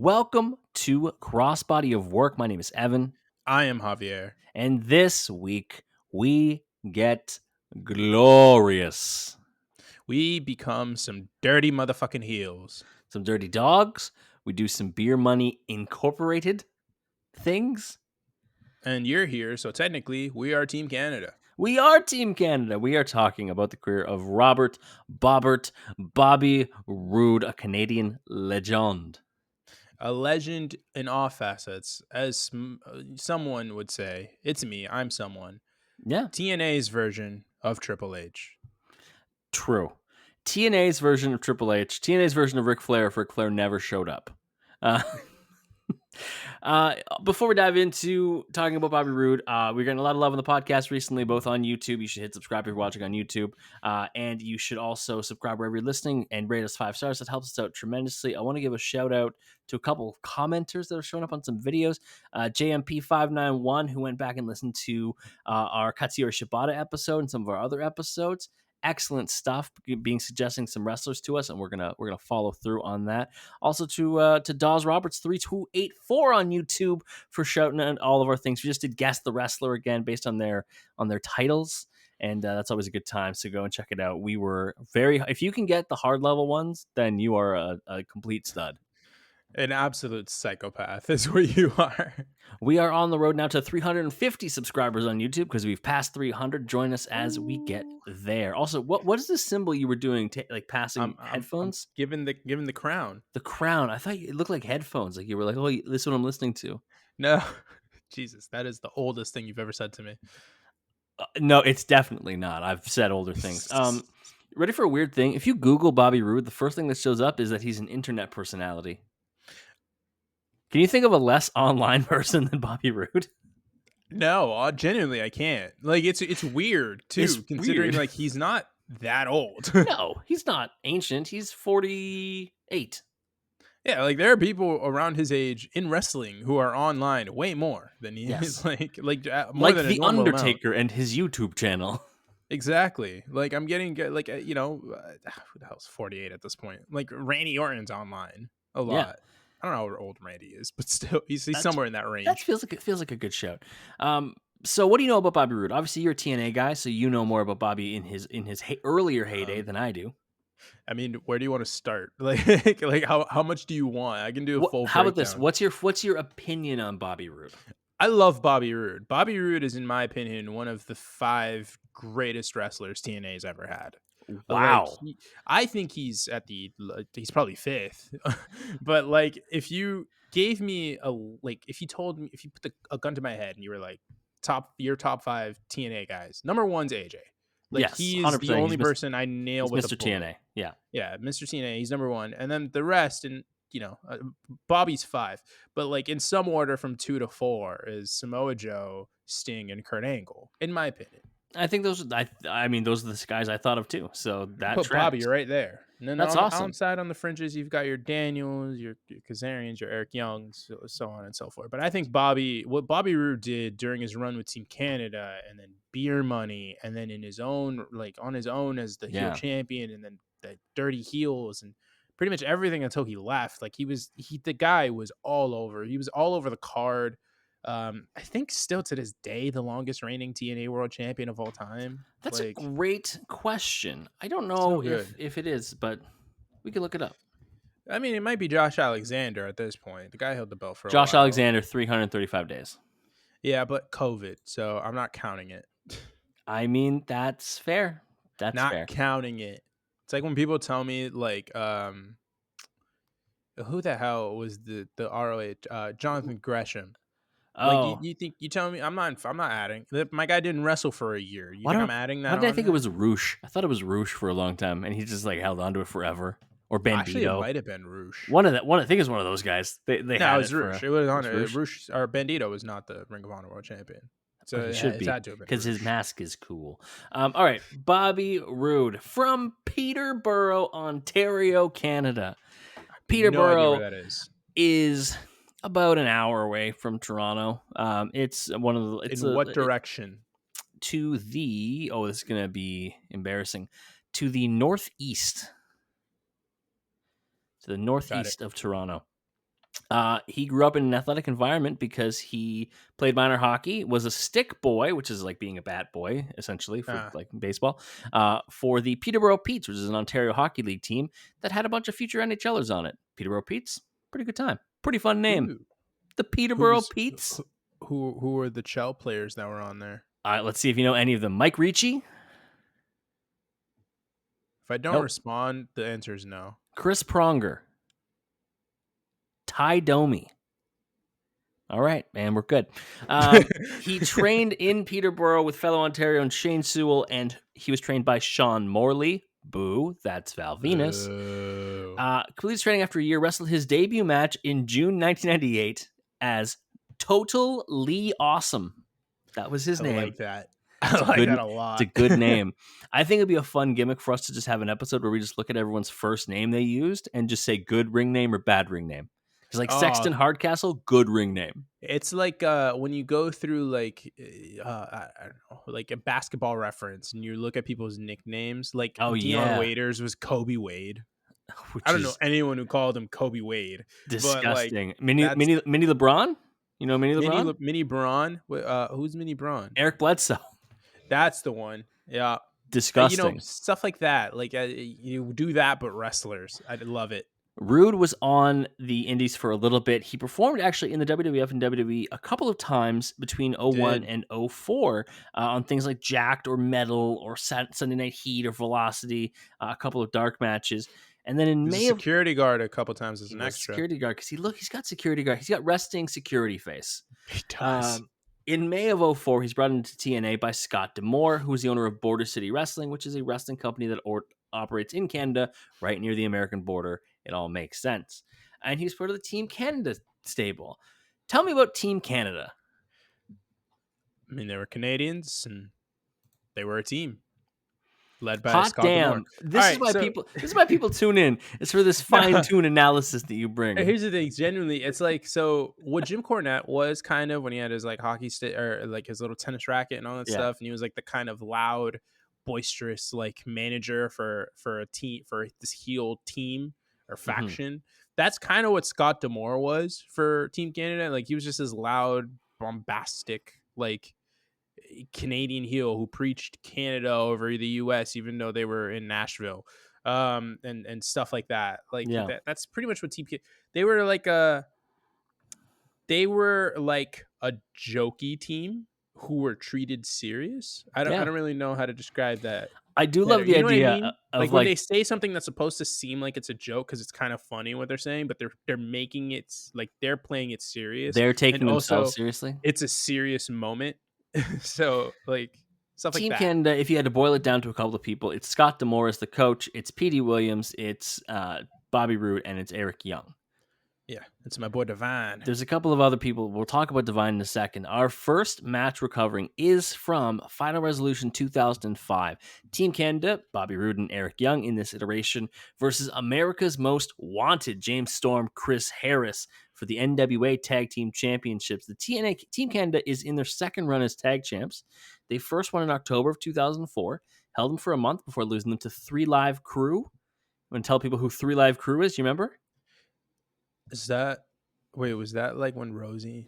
Welcome to Crossbody of Work. My name is Evan, I am Javier. and this week we get glorious. We become some dirty motherfucking heels. Some dirty dogs. We do some Beer Money Incorporated things. And you're here, so technically we are Team Canada. We are Team Canada. We are talking about the career of Bobby Roode, a Canadian legend. A legend in all facets, as someone would say. It's me. I'm someone. Yeah. TNA's version of Triple H. True. TNA's version of Triple H. TNA's version of Ric Flair if Ric Flair never showed up. Before we dive into talking about Bobby Roode, we're getting a lot of love on the podcast recently, both on YouTube. You should hit subscribe if you're watching on YouTube. And you should also subscribe wherever you're listening and rate us 5 stars. That helps us out tremendously. I want to give a shout out to a couple of commenters that are showing up on some videos. JMP591, who went back and listened to our Katsuyori Shibata episode and some of our other episodes. Excellent stuff, suggesting some wrestlers to us, and we're gonna follow through on that. Also to Dawes Roberts 3284 on YouTube for shouting out all of our things. We just did Guess the Wrestler again based on their titles, and that's always a good time. So go and check it out. We were if you can get the hard level ones, then you are a complete stud. An absolute psychopath is what you are. We are on the road now to 350 subscribers on YouTube because we've passed 300. Join us as we get there. Also, what is the symbol you were doing? Like passing headphones? I'm given the crown. The crown. I thought it looked like headphones. Like you were like, oh, this is what I'm listening to. No, Jesus, that is the oldest thing you've ever said to me. No, it's definitely not. I've said older things. Ready for a weird thing? If you Google Bobby Roode, the first thing that shows up is that he's an internet personality. Can you think of a less online person than Bobby Roode? No, genuinely, I can't. Like, it's weird too, considering weird. Like he's not that old. No, he's not ancient. He's 48. Yeah, like there are people around his age in wrestling who are online way more than he is. Like more than the a Undertaker amount. and his YouTube channel. Exactly. Like I'm getting who the hell's 48 at this point? Like Randy Orton's online a lot. Yeah. I don't know how old Randy is, but still, he's somewhere in that range. That feels like a good shout. So what do you know about Bobby Roode? Obviously, you're a TNA guy, so you know more about Bobby in his earlier heyday than I do. I mean, where do you want to start? Like how much do you want? I can do a full. How about this? What's your opinion on Bobby Roode? I love Bobby Roode. Bobby Roode is, in my opinion, one of the 5 greatest wrestlers TNA's ever had. Wow. Like, I think he's probably 5th. But like, if you gave me if you put a gun to my head and you were like, your top 5 TNA guys, number 1's AJ. Like, yes, he's 100%. The only person I nail with Mr. TNA. Yeah, Mr. TNA. He's number 1, and then the rest, and Bobby's 5. But like in some order from 2 to 4 is Samoa Joe, Sting, and Kurt Angle, in my opinion. I think those are the guys I thought of too. So that put tracks. Bobby right there. And then that's awesome. Outside on the fringes, you've got your Daniels, your Kazarians, your Eric Youngs, so on and so forth. But I think what Bobby Roode did during his run with Team Canada, and then Beer Money, and then in his own on his own as the heel champion, and then the dirty heels, and pretty much everything until he left. Like the guy was all over. He was all over the card. I think still to this day the longest reigning TNA World Champion of all time. That's a great question. I don't know if it is, but we could look it up. I mean, it might be Josh Alexander at this point. The guy held the belt for Josh Alexander, 335 days. Yeah, but COVID, so I'm not counting it. I mean, that's fair. That's not fair. Counting it. It's like when people tell me like, who the hell was the ROH? Jonathan Gresham. Oh, like you tell me I'm not adding. My guy didn't wrestle for a year. You think I'm adding that? Why did I think it was Roosh? I thought it was Roosh for a long time, and he just like held on to it forever. Or Bandito. Actually, it might have been Roosh. I think it was one of those guys. It was Roosh. It was on it. Roosh or Bandito was not the Ring of Honor World Champion. So it should be because his mask is cool. All right, Bobby Roode from Peterborough, Ontario, Canada. Peterborough is about an hour away from Toronto. It's one of the. In what direction? To the. Oh, this is gonna be embarrassing. To the northeast. To the northeast of Toronto. He grew up in an athletic environment because he played minor hockey, was a stick boy, which is like being a bat boy, essentially, for like baseball, for the Peterborough Petes, which is an Ontario Hockey League team that had a bunch of future NHLers on it. Peterborough Petes, pretty good time. Pretty fun name. Ooh. The Peterborough Petes. Who were the Chell players that were on there? All right, let's see if you know any of them. Mike Ricci. If I don't Nope. respond, the answer is no. Chris Pronger. Ty Domi. All right, man, we're good. He trained in Peterborough with fellow Ontario and Shane Sewell, and he was trained by Sean Morley. Boo, that's Val Venus. Completed his training after a year, wrestled his debut match in June 1998 as Total Lee Awesome. That was his name. I like that. I like that a lot. It's a good name. I think it'd be a fun gimmick for us to just have an episode where we just look at everyone's first name they used and just say good ring name or bad ring name. Because like Sexton Hardcastle, good ring name. It's like when you go through like I don't know, like a basketball reference, and you look at people's nicknames. Like Dion Waiters was Kobe Wade. I don't know anyone who called him Kobe Wade. Disgusting. But like, Mini LeBron. You know Mini LeBron? Mini Braun. Who's Mini Braun? Eric Bledsoe. That's the one. Yeah. Disgusting. You know, stuff like that. Like you do that, but wrestlers. I love it. Roode was on the indies for a little bit. He performed actually in the WWF and WWE a couple of times between 01 and 04 on things like Jacked or Metal or Sunday Night Heat or Velocity, a couple of dark matches. And then in May, security guard a couple times as an extra. Security guard, because he's got security guard. He's got resting security face. He does. In May of 04, he's brought into TNA by Scott D'Amore, who's the owner of Border City Wrestling, which is a wrestling company that operates in Canada, right near the American border. It all makes sense. And he's part of the Team Canada stable. Tell me about Team Canada. I mean, they were Canadians, and they were a team led by Scott D'Amore. This is why people tune in. It's for this fine-tuned analysis that you bring. Here's the thing. Genuinely, it's like, so what Jim Cornette was kind of when he had his like hockey stick or like his little tennis racket and all that stuff, and he was like the kind of loud, boisterous like manager for a team, for this heel team or faction. That's kind of what Scott D'Amore was for Team Canada. Like he was just this loud, bombastic, like Canadian heel who preached Canada over the US, even though they were in Nashville, and stuff like that. Like that's pretty much what Team Canada. They were like a jokey team who were treated serious. I don't really know how to describe that. I do love the idea of like when they say something that's supposed to seem like it's a joke because it's kind of funny what they're saying, but they're making it like they're playing it serious. They're taking themselves seriously. It's a serious moment. So like stuff like that. Team Canada, if you had to boil it down to a couple of people, it's Scott D'Amore as the coach, it's Petey Williams, it's Bobby Roode, and it's Eric Young. Yeah, it's my boy Divine. There's a couple of other people. We'll talk about Divine in a second. Our first match we're covering is from Final Resolution 2005. Team Canada, Bobby Roode and Eric Young in this iteration versus America's Most Wanted, James Storm, Chris Harris for the NWA Tag Team Championships. The Team Canada is in their second run as tag champs. They first won in October of 2004, held them for a month before losing them to 3 Live Crew. You want to tell people who 3 Live Crew is? You remember? Was that like when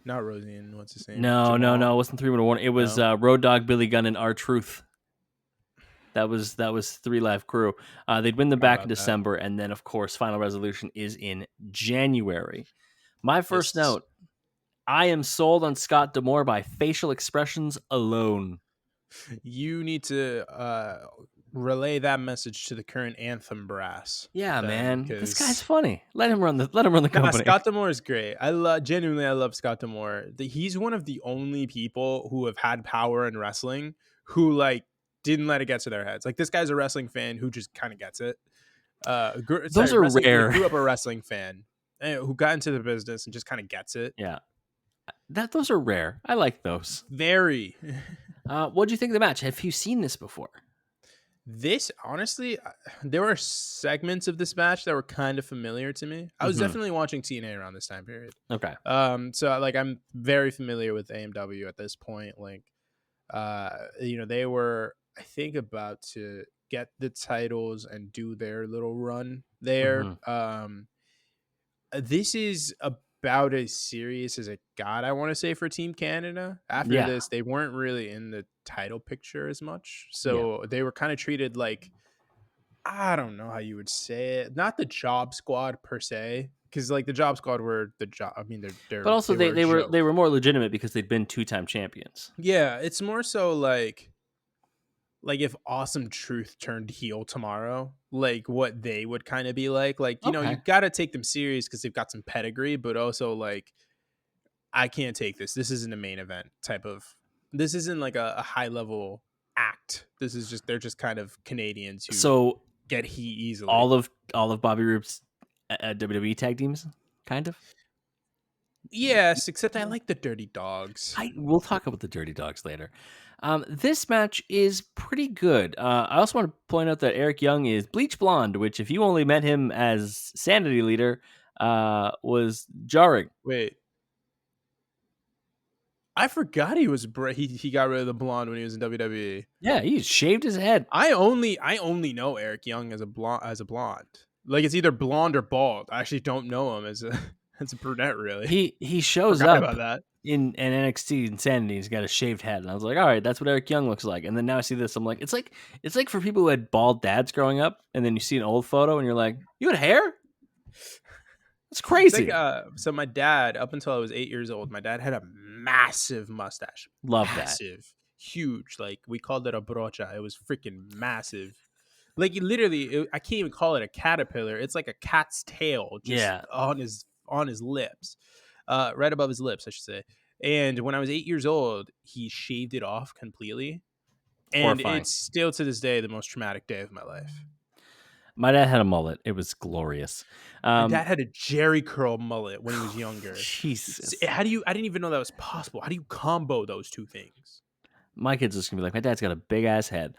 not Rosie and what's his name? No, it wasn't 3 1. It was Road Dogg, Billy Gunn, and R-Truth. That was 3 Live Crew. They'd win them back in December, and then of course Final Resolution is in January. My first note: I am sold on Scott D'Amore by facial expressions alone. You need to relay that message to the current Anthem brass. Yeah, man, this guy's funny. Let him run the company. Scott D'Amore is great. I love Scott D'Amore. He's one of the only people who have had power in wrestling who like didn't let it get to their heads. Like this guy's a wrestling fan who just kind of gets it. Those are rare. Grew up a wrestling fan who got into the business and just kind of gets it. Yeah, those are rare. I like those. Very. What do you think of the match? Have you seen this before? This, honestly, there were segments of this match that were kind of familiar to me. I was definitely watching TNA around this time period. Okay. So like I'm very familiar with AMW at this point. Like, they were, I think, about to get the titles and do their little run there. This is a about as serious as it got, I want to say, for Team Canada. After Yeah, this, they weren't really in the title picture as much. yeah. So they were kind of treated like, I don't know how you would say it. Not the job squad per se, because like the job squad were the job. I mean, But also they were a they joke. were more legitimate because they'd been 2-time champions. Yeah, it's more so like if Awesome Truth turned heel tomorrow, like what they would kind of be like, you know, you Okay. got to take them serious because they've got some pedigree, but also like, I can't take this isn't a main event type of, this isn't like a high level act. This is just, they're just kind of Canadians who So get heat easily. all of Bobby Roode's WWE tag teams, kind of. Yes, except I like the Dirty Dogs. We'll talk about the Dirty Dogs later. This match is pretty good. I also want to point out that Eric Young is bleach blonde, which, if you only met him as Sanity Leader, was jarring. Wait, I forgot he was he got rid of the blonde when he was in WWE. Yeah, he shaved his head. I only know Eric Young as a blonde. Like it's either blonde or bald. I actually don't know him as a as a brunette really. He shows Forgot up about that. in an NXT Insanity. He's got a shaved head, and I was like, all right, that's what Eric Young looks like. And then now I see this, I'm like, it's like for people who had bald dads growing up, and then you see an old photo, and you're like, you had hair? That's It's crazy. like so my dad, up until I was 8 years old, my dad had a massive mustache. Love that. Massive. Huge. Like we called it a brocha. It was freaking massive. Like I can't even call it a caterpillar. It's like a cat's tail just Yeah, on his lips. Right above his lips, I should say. And when I was 8 years old, he shaved it off completely. And horrifying. it's still to this day the most traumatic day of my life. My dad had a mullet. It was glorious. My dad had a Jerry curl mullet when he was younger. Jesus. I didn't even know that was possible. How do you combo those two things? My kid's just gonna be like, my dad's got a big ass head.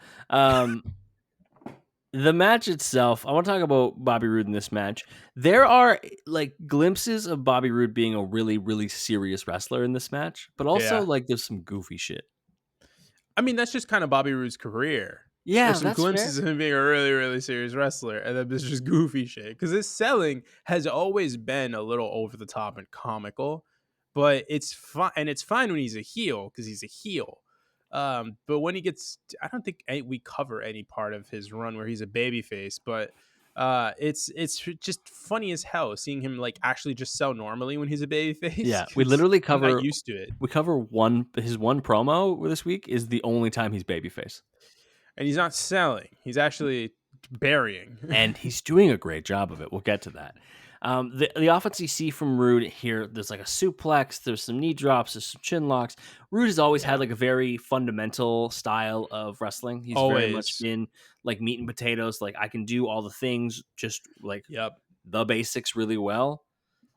The match itself, I want to talk about Bobby Roode in this match. There are like glimpses of Bobby Roode being a really, really serious wrestler in this match, but also Yeah. like there's some goofy shit. I mean, that's just kind of Bobby Roode's career. Yeah, There's some that's glimpses fair. of him being a really, really serious wrestler, and then there's just goofy shit. Because his selling has always been a little over the top and comical, but it's fine, and it's fine when he's a heel because he's a heel. But when he gets, I don't think we cover any part of his run where he's a babyface, but it's just funny as hell seeing him like actually just sell normally when he's a babyface. Yeah, we literally I'm cover not used to it. we cover his one promo this week is the only time he's babyface. And he's not selling; he's actually burying. And he's doing a great job of it. We'll get to that. The offense you see from Roode here, there's like a suplex, there's some knee drops, there's some chin locks. Roode has always had like a very fundamental style of wrestling. He's very much Always. been like meat and potatoes. Like, I can do all the things, just like Yep. the basics really well.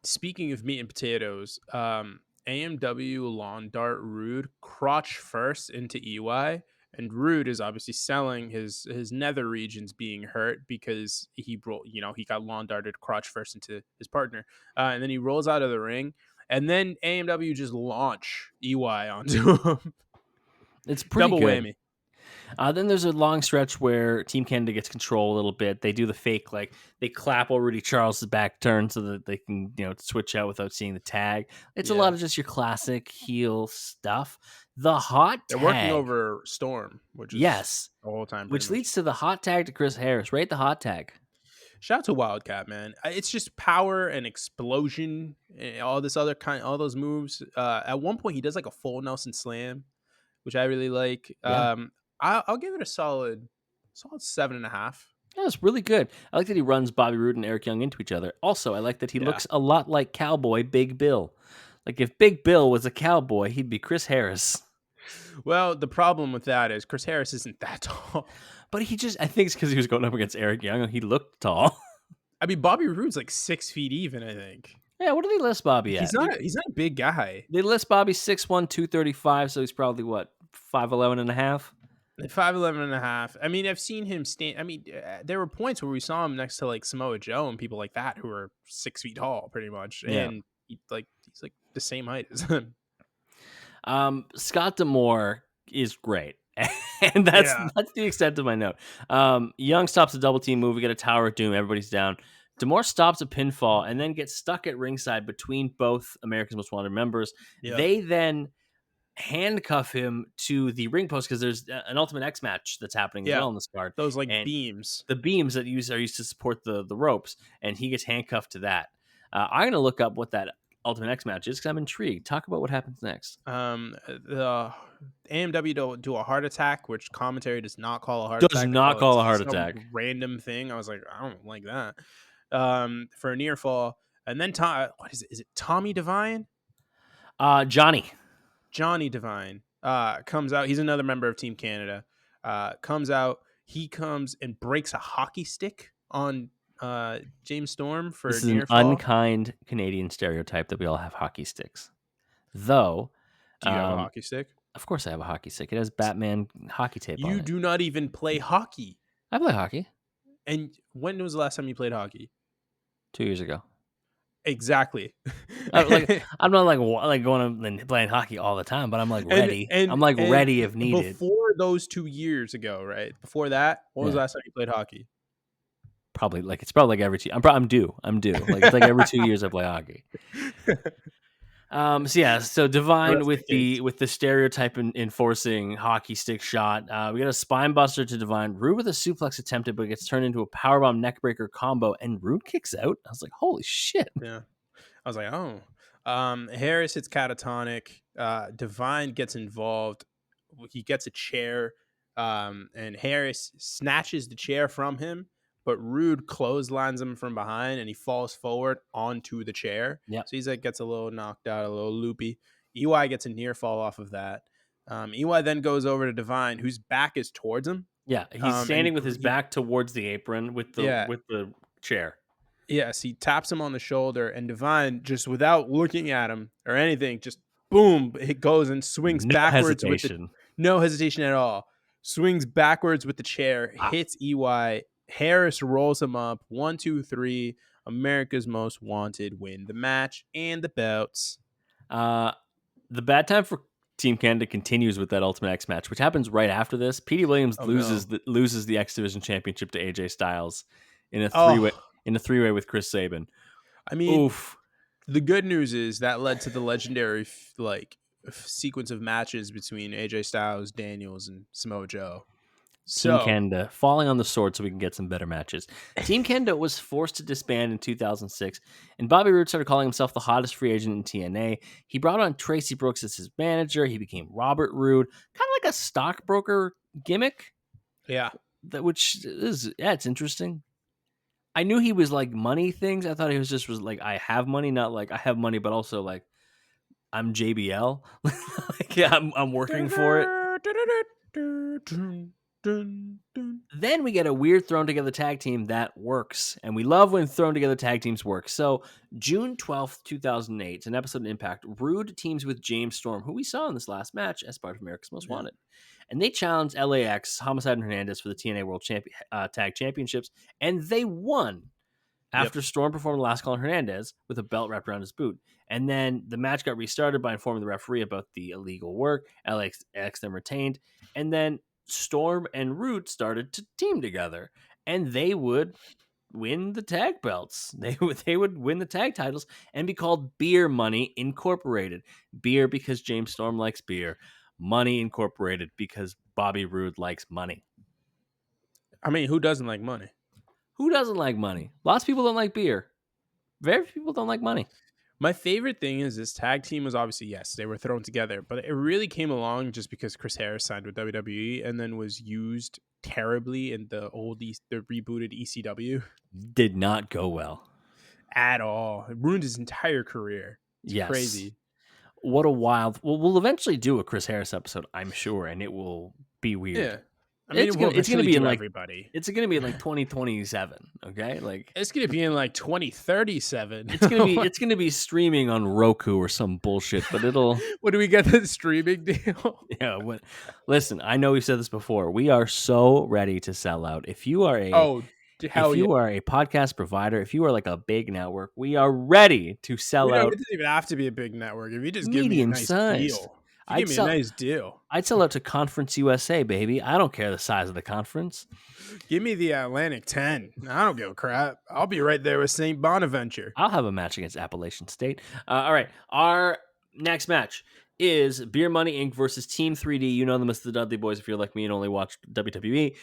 Speaking of meat and potatoes, AMW lawn dart Roode crotch first into EY, and Roode is obviously selling his nether regions being hurt because he got lawn darted crotch first into his partner, and then he rolls out of the ring, and then AMW just launch EY onto him. It's pretty Double good. whammy. Then there's a long stretch where Team Canada gets control a little bit. They do the fake, like they clap over Rudy Charles' back turn so that they can, switch out without seeing the tag. It's a lot of just your classic heel stuff. The hot They're tag, working over Storm, which is the whole time. which leads to the hot tag to Chris Harris. Rate the hot tag. Shout out to Wildcat, man. It's just power and explosion and all those moves. At one point, he does like a full Nelson slam, which I really like. Yeah. I'll give it a solid 7.5. Yeah, it's really good. I like that he runs Bobby Roode and Eric Young into each other. Also, I like that he looks a lot like Cowboy Big Bill. Like if Big Bill was a cowboy, he'd be Chris Harris. Well, the problem with that is Chris Harris isn't that tall. But I think it's because he was going up against Eric Young and he looked tall. I mean, Bobby Roode's like 6 feet even, I think. Yeah, what do they list Bobby at? He's not a big guy. They list Bobby 6'1", 235, so he's probably, 5'11 and a half? 5'11 and a half. I mean, I've seen him stand. I mean, there were points where we saw him next to like Samoa Joe and people like that who are 6 feet tall, pretty much. Yeah. And he's like the same height as him. Scott D'Amore is great. And that's the extent of my note. Young stops a double team move. We get a Tower of Doom. Everybody's down. D'Amore stops a pinfall and then gets stuck at ringside between both America's Most Wanted members. Yeah. They then handcuff him to the ring post because there's an Ultimate X match that's happening as well in this card. Those like and beams. the beams that are used to support the ropes, and he gets handcuffed to that. I'm going to look up what that Ultimate X match is because I'm intrigued. Talk about what happens next. The AMW don't do a heart attack, which commentary does not call a heart Does attack. not call a heart some attack. Random thing. I was like, I don't like that. For a near fall, and then what is it? Is it Tommy Devine? Johnny Devine comes out. He's another member of Team Canada. Comes out. He comes and breaks a hockey stick on James Storm for this a is near an fall. unkind Canadian stereotype that we all have hockey sticks. Though, do you have a hockey stick? Of course, I have a hockey stick. It has Batman hockey tape on it. You do not even play hockey. I play hockey. And when was the last time you played hockey? 2 years ago. Exactly. I'm not like going and playing hockey all the time, but I'm like ready. I'm like ready if needed. Before those 2 years ago, right? Before that, when was the last time you played hockey? Probably it's probably like every 2. I'm due. Like it's like every 2 years I play hockey. So Divine with the stereotype enforcing hockey stick shot. We got a spine buster to Divine. Roode with a suplex attempted, but gets turned into a powerbomb neckbreaker combo, and Roode kicks out. I was like, holy shit. Yeah. I was like, oh. Harris hits catatonic. Divine gets involved. He gets a chair, and Harris snatches the chair from him, but Roode clotheslines him from behind, and he falls forward onto the chair. Yeah. So he's like gets a little knocked out, a little loopy. EY gets a near fall off of that. EY then goes over to Divine, whose back is towards him. Yeah, he's standing with his back towards the apron with the chair. Yes, he taps him on the shoulder, and Divine, just without looking at him or anything, just boom, it goes and swings backwards no hesitation at all. Swings backwards with the chair, hits EY. Harris rolls him up. 1, 2, 3. America's Most Wanted win the match and the belts. The bad time for Team Canada continues with that Ultimate X match, which happens right after this. Petey Williams loses the X Division Championship to AJ Styles in a three-way with Chris Sabin. I mean, oof. The good news is that led to the legendary sequence of matches between AJ Styles, Daniels, and Samoa Joe. Team Canada falling on the sword so we can get some better matches. Team Canada was forced to disband in 2006, and Bobby Roode started calling himself the hottest free agent in TNA. He brought on Tracy Brooks as his manager. He became Robert Roode, kind of like a stockbroker gimmick. Yeah. It's interesting. I knew he was like money things. I thought he was like, I have money, not like I have money, but also like I'm JBL. I'm working for it. Then we get a weird thrown together tag team that works, and we love when thrown together tag teams work. So June 12th, 2008, it's an episode of Impact. Roode teams with James Storm, who we saw in this last match as part of America's Most Wanted, and they challenged LAX, Homicide and Hernandez for the TNA World Tag Championships, and they won after Storm performed the last call on Hernandez with a belt wrapped around his boot. And then the match got restarted by informing the referee about the illegal work. LAX then retained, and then Storm and Roode started to team together, and they would win the tag belts. They would win the tag titles and be called Beer Money Incorporated. Beer because James Storm likes beer. Money Incorporated because Bobby Roode likes money. I mean, who doesn't like money? Who doesn't like money? Lots of people don't like beer. Very few people don't like money. My favorite thing is this tag team was obviously, yes, they were thrown together, but it really came along just because Chris Harris signed with WWE and then was used terribly in the rebooted ECW. Did not go well. At all. It ruined his entire career. It's crazy. What a wild... Well, we'll eventually do a Chris Harris episode, I'm sure, and it will be weird. Yeah. I mean, it's going to be in like everybody. It's going to be in like 2027. Okay, like it's going to be in like 2037. It's going to be streaming on Roku or some bullshit. But it'll. When do we get the streaming deal? Yeah. Listen, I know we've said this before. We are so ready to sell out. If you are a are a podcast provider, if you are like a big network, we are ready to sell out. It doesn't even have to be a big network. If you just give me a nice deal. You gave me a nice deal. I'd sell out to Conference USA, baby. I don't care the size of the conference. Give me the Atlantic 10. I don't give a crap. I'll be right there with St. Bonaventure. I'll have a match against Appalachian State. All right. Our next match is Beer Money Inc. versus Team 3D. You know them as the Dudley Boyz if you're like me and only watch WWE.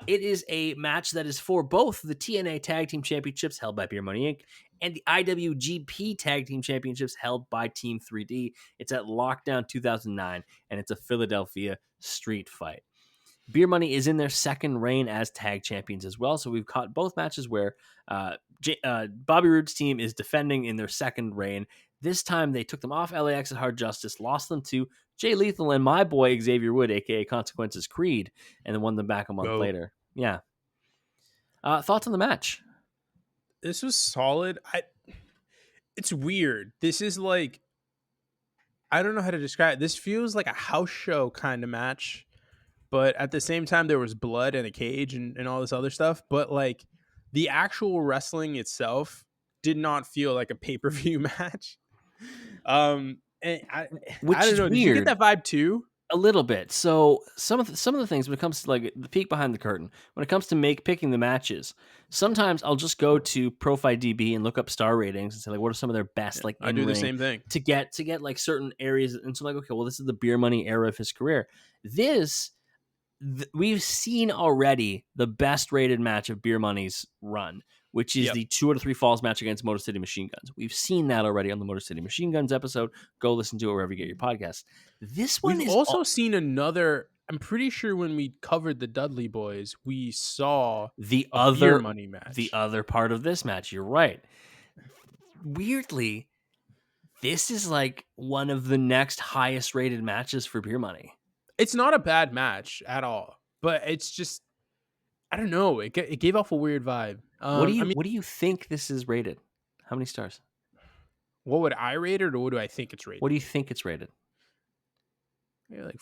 It is a match that is for both the TNA Tag Team Championships held by Beer Money Inc. and the IWGP Tag Team Championships held by Team 3D. It's at Lockdown 2009, and it's a Philadelphia street fight. Beer Money is in their second reign as tag champions as well. So we've caught both matches where Bobby Roode's team is defending in their second reign. This time they took them off LAX at Hard Justice, lost them to Jay Lethal and my boy Xavier Wood, aka Consequences Creed, and then won them back a month later. Yeah. Thoughts on the match? This was solid. It's weird. This is like, I don't know how to describe it. This feels like a house show kind of match. But at the same time, there was blood and a cage and all this other stuff. But like the actual wrestling itself did not feel like a pay-per-view match. And I don't know. Did you get that vibe too? A little bit. So some of the things when it comes to like the peek behind the curtain, when it comes to picking the matches, sometimes I'll just go to ProfiDB and look up star ratings and say like what are some of their best like I do the same thing to get like certain areas. And so I'm like, okay, well this is the Beer Money era of his career. We've seen already the best rated match of Beer Money's run, which is the 2 out of 3 falls match against Motor City Machine Guns. We've seen that already on the Motor City Machine Guns episode. Go listen to it wherever you get your podcasts. This one We've also seen another. I'm pretty sure when we covered the Dudley Boyz, we saw the other Beer Money match. The other part of this match. You're right. Weirdly, this is like one of the next highest rated matches for Beer Money. It's not a bad match at all, but it's just, I don't know. It gave off a weird vibe. What do you think this is rated? How many stars? What would I rate it, or what do I think it's rated? What do you think it's rated? Maybe like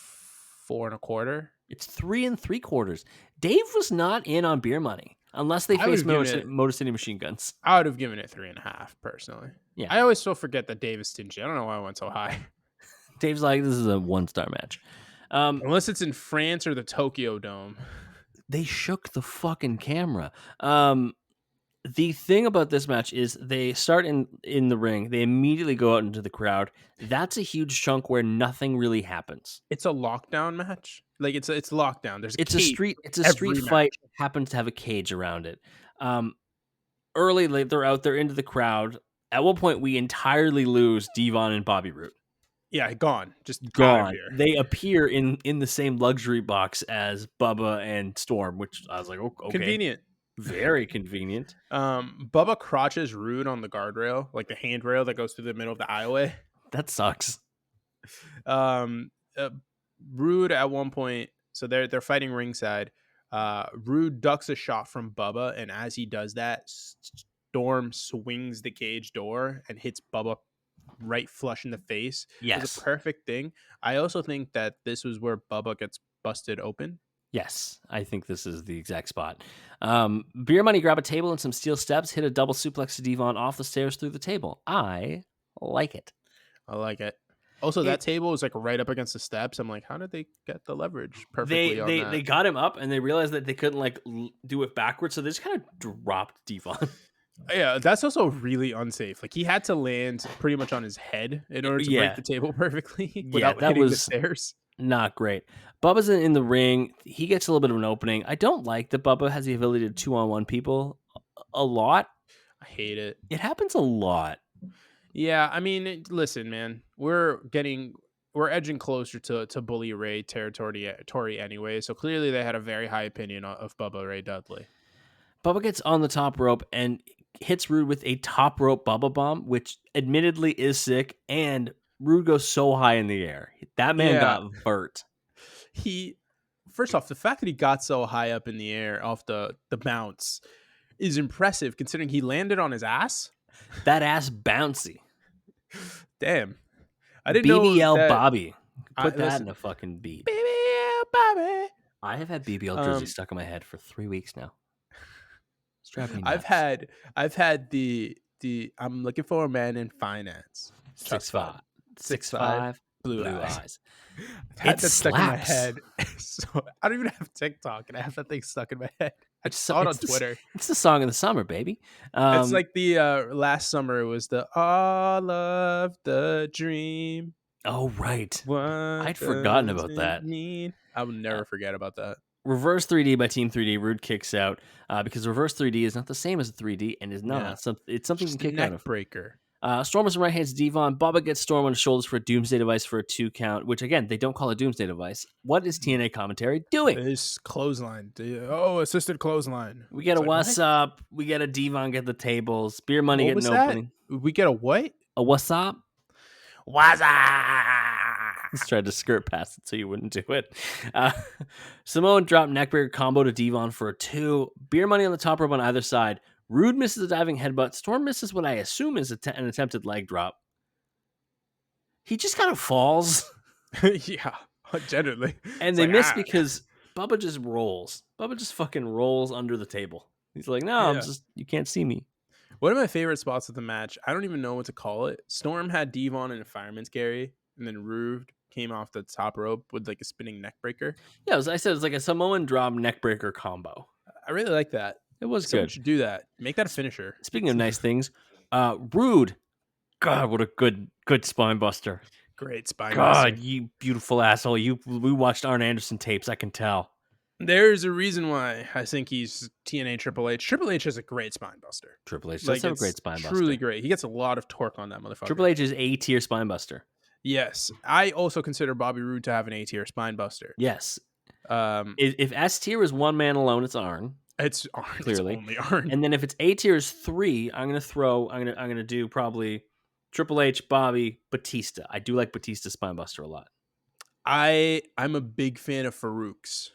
4.25. It's 3 3/4. Dave was not in on Beer Money unless they faced Motor City Machine Guns. I would have given it 3.5 personally. Yeah, I always still forget that Dave is stingy. I don't know why I went so high. Dave's like, this is a 1-star match. Unless it's in France or the Tokyo Dome. They shook the fucking camera. The thing about this match is they start in the ring. They immediately go out into the crowd. That's a huge chunk where nothing really happens. It's a lockdown match. Like it's lockdown. There's a street fight that happens to have a cage around it. Early, they're out there into the crowd. At one point, we entirely lose Devon and Bobby Roode. Yeah, gone. Just gone. They appear in the same luxury box as Bubba and Storm, which I was like, okay. Convenient. Very convenient. Bubba crotches Roode on the guardrail, like the handrail that goes through the middle of the aisleway. That sucks. Roode at one point, so they're fighting ringside. Roode ducks a shot from Bubba, and as he does that, Storm swings the cage door and hits Bubba right flush in the face. Yes. It's a perfect thing. I also think that this was where Bubba gets busted open. Yes, I think this is the exact spot. Beer Money grab a table and some steel steps, hit a double suplex to Devon off the stairs through the table. I like it. I like it. Also, that table is like right up against the steps. I'm like, how did they get the leverage perfectly on that? They got him up and they realized that they couldn't like do it backwards, so they just kind of dropped Devon. Yeah, that's also really unsafe. Like he had to land pretty much on his head in order to break the table perfectly without hitting the stairs. Not great. Bubba's in the ring. He gets a little bit of an opening. I don't like that Bubba has the ability to 2-on-1 people a lot. I hate it. It happens a lot. Yeah, I mean, listen, man. We're edging closer to Bully Ray territory anyway, so clearly they had a very high opinion of Bubba Ray Dudley. Bubba gets on the top rope and hits Roode with a top rope Bubba bomb, which admittedly is sick, and Roode goes so high in the air. That man got vert. First off, the fact that he got so high up in the air off the bounce is impressive, considering he landed on his ass. That ass bouncy. Damn. I didn't know BBL Bobby. Put that in a fucking beat. BBL Bobby. I have had BBL jersey stuck in my head for 3 weeks now. I've had the I'm looking for a man in finance. 6'5", Blue Blue Eyes. Eyes. I've had It that stuck in my slaps. head. So I don't even have TikTok, and I have that thing stuck in my head. I just saw it on Twitter. It's the song of the summer, baby. It's like the last summer. It was the all of the dream. Oh, right. What I'd forgotten does about it that. mean? I will Uh, never forget about that. Reverse 3D by Team 3D. Rude kicks out because reverse 3D is not the same as a 3D and is Yeah, not. It's something you just can a kick out neck of. breaker. Storm is right hands Devon. Bubba gets Storm on his shoulders for a Doomsday Device for a 2 count, which again, they don't call a Doomsday Device. What is TNA commentary doing? This clothesline. Assisted clothesline. We get It's a like, what's what? up. We get a Devon get the tables. Beer Money What get was an that? opening. We get a what? A what's up? What's up? Just tried to skirt past it so you wouldn't do it. Samoan drop neckbreaker combo to Devon for a 2. Beer Money on the top rope on either side. Rude misses a diving headbutt. Storm misses what I assume is an attempted leg drop. He just kind of falls. Yeah, generally. And It's they like, miss because Bubba just rolls. Bubba just fucking rolls under the table. He's like, no, Yeah. you can't see me. One of my favorite spots of the match, I don't even know what to call it. Storm had Devon in a fireman's carry, and then Rude came off the top rope with like a spinning neck breaker. Yeah, as I said, it's like a Samoan drop neckbreaker combo. I really like that. It was Someone good. should do that. Make that a finisher. Speaking of nice things, Rude. God, what a good spine buster. Great spine God, buster. you beautiful asshole. We watched Arn Anderson tapes, I can tell. There's a reason why I think he's TNA Triple H. Triple H has a great spine buster. Triple H does have a great spine buster. Truly great. He gets a lot of torque on that motherfucker. Triple H is A-tier spine buster. Yes. I also consider Bobby Roode to have an A-tier spine buster. Yes. If S-tier is one man alone, it's Arn. It's Arn. Clearly. It's only Arn. And then if it's A-tier is 3, I'm gonna do probably Triple H, Bobby, Batista. I do like Batista's spine buster a lot. I'm a big fan of Farouk's.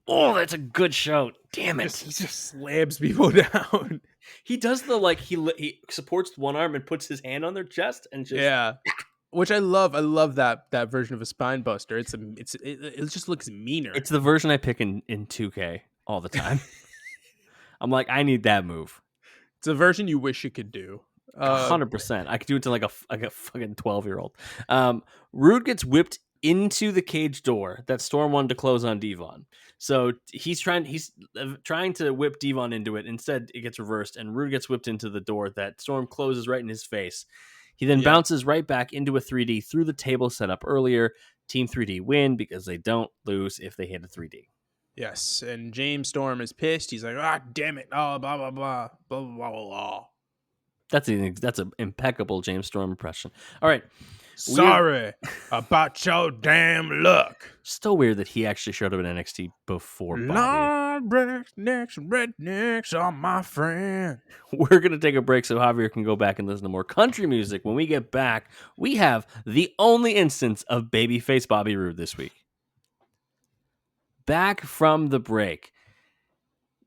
Oh, that's a good shout. Damn it. He just slams people down. He does the he supports one arm and puts his hand on their chest and just Yeah. Which I love. I love that version of a spine buster. It just looks meaner. It's the version I pick in 2K all the time. I'm like, I need that move. It's a version you wish you could do. 100%. I could do it to like a fucking 12-year-old. Rude gets whipped into the cage door that Storm wanted to close on Devon. So he's trying to whip Devon into it. Instead, it gets reversed, and Rude gets whipped into the door that Storm closes right in his face. He then bounces right back into a 3D through the table set up earlier. Team 3D win because they don't lose if they hit a 3D. Yes, and James Storm is pissed. He's like, damn it. Oh, blah, blah, blah, blah, blah, blah, blah. That's an impeccable James Storm impression. All right. Sorry about your damn luck. Still weird that he actually showed up in NXT before Bobby. Rednecks are my friend. We're going to take a break so Javier can go back and listen to more country music. When we get back, we have the only instance of babyface Bobby Roode this week. Back from the break.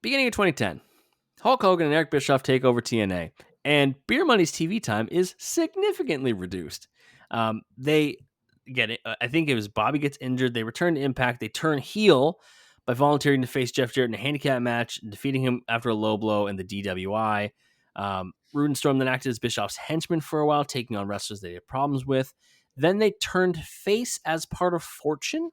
Beginning of 2010, Hulk Hogan and Eric Bischoff take over TNA, and Beer Money's TV time is significantly reduced. They get it. I think it was Bobby gets injured. They return to Impact. They turn heel by volunteering to face Jeff Jarrett in a handicap match, defeating him after a low blow and the DWI. Rude and Storm then acted as Bischoff's henchmen for a while, taking on wrestlers they had problems with. Then they turned face as part of Fortune.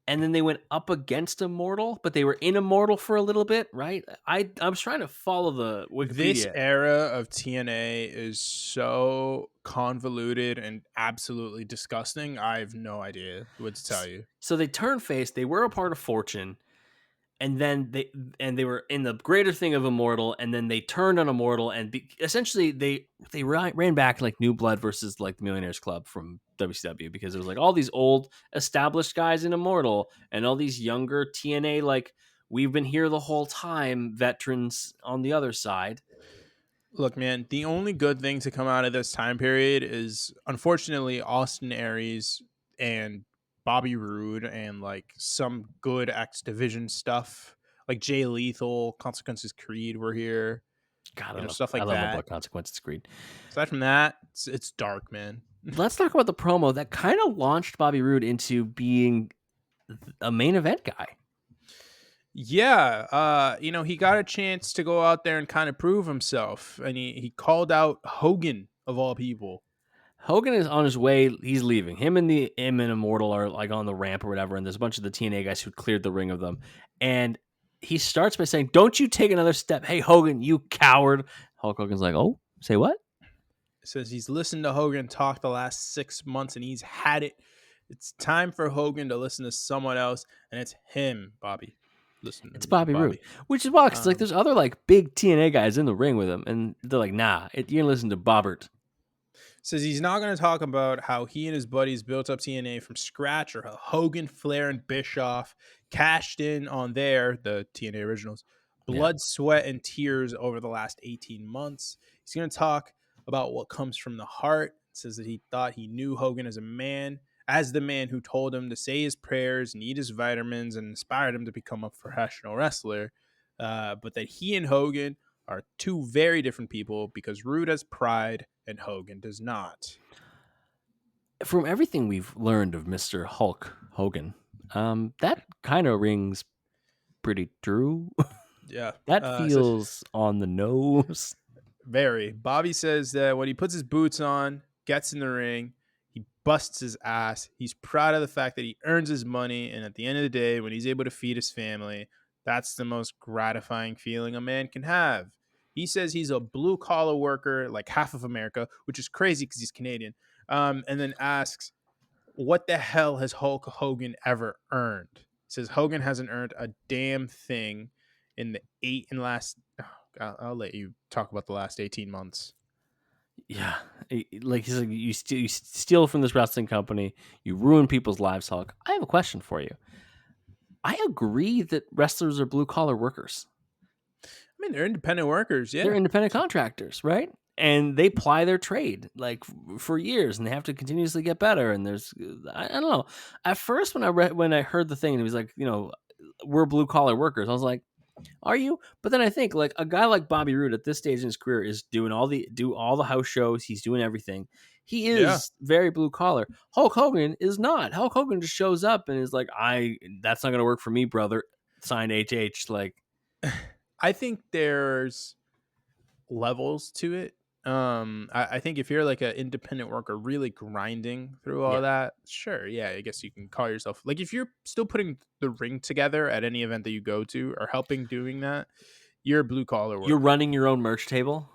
And then they went up against Immortal, but they were in Immortal for a little bit, right? I was trying to follow the Wikipedia. This era of TNA is so convoluted and absolutely disgusting. I have no idea what to tell you. So they turned face. They were a part of Fortune, and then they were in the greater thing of Immortal, and then they turned on Immortal, and essentially they ran back like New Blood versus like the Millionaires Club from WCW, because it was like all these old established guys in Immortal and all these younger TNA, like we've been here the whole time, veterans on the other side. Look, man, the only good thing to come out of this time period is unfortunately Austin Aries and Bobby Roode and like some good X Division stuff, like Jay Lethal, Consequences Creed were here. God, Stuff like I love that. about Consequences Creed. Aside from that, it's dark, man. Let's talk about the promo that kind of launched Bobby Roode into being a main event guy. Yeah, he got a chance to go out there and kind of prove himself, and he called out Hogan of all people. Hogan is on his way. He's leaving. Him and Immortal are like on the ramp or whatever, and there's a bunch of the TNA guys who cleared the ring of them. And he starts by saying, "Don't you take another step. Hey, Hogan, you coward." Hulk Hogan's like, "Oh, say what?" Says he's listened to Hogan talk the last 6 months and he's had it. It's time for Hogan to listen to someone else, and it's him, Bobby. Listen to It's me, Bobby Roode, Bobby. which is wild because like Um, there's other like big TNA guys in the ring with him, and they're like, "Nah, you're gonna listen to Bobbert." Says he's not going to talk about how he and his buddies built up TNA from scratch, or how Hogan, Flair, and Bischoff cashed in on the TNA originals, Yeah. blood, sweat, and tears over the last 18 months. He's going to talk about what comes from the heart. Says that he thought he knew Hogan as the man who told him to say his prayers and eat his vitamins and inspired him to become a professional wrestler. But that he and Hogan are two very different people because Rude has pride and Hogan does not. From everything we've learned of Mr. Hulk Hogan, that kind of rings pretty true. Yeah. That So feels on the nose. very. Bobby says that when he puts his boots on, gets in the ring, he busts his ass. He's proud of the fact that he earns his money. And at the end of the day, when he's able to feed his family, that's the most gratifying feeling a man can have. He says he's a blue collar worker, like half of America, which is crazy because he's Canadian. And then asks, what the hell has Hulk Hogan ever earned? He says Hogan hasn't earned a damn thing in the I'll let you talk about the last 18 months. Yeah, like he's like, you steal from this wrestling company, you ruin people's lives, Hulk. I have a question for you. I agree that wrestlers are blue collar workers. I mean, they're independent workers. They're Yeah. independent contractors, right? And they ply their trade like for years, and they have to continuously get better. And there's, I don't know. At first, when I heard the thing, and it was like, we're blue collar workers. I was like, are you? But then I think like a guy like Bobby Roode at this stage in his career is doing all the house shows. He's doing everything. He Yeah. is very blue collar. Hulk Hogan is not. Hulk Hogan just shows up and is like, that's not going to work for me, brother. Signed HH. Like, I think there's levels to it. I think if you're like an independent worker really grinding through all yeah, that, sure, yeah, I guess you can call yourself, like, if you're still putting the ring together at any event that you go to or helping doing that, you're a blue collar you're worker. running your own merch table.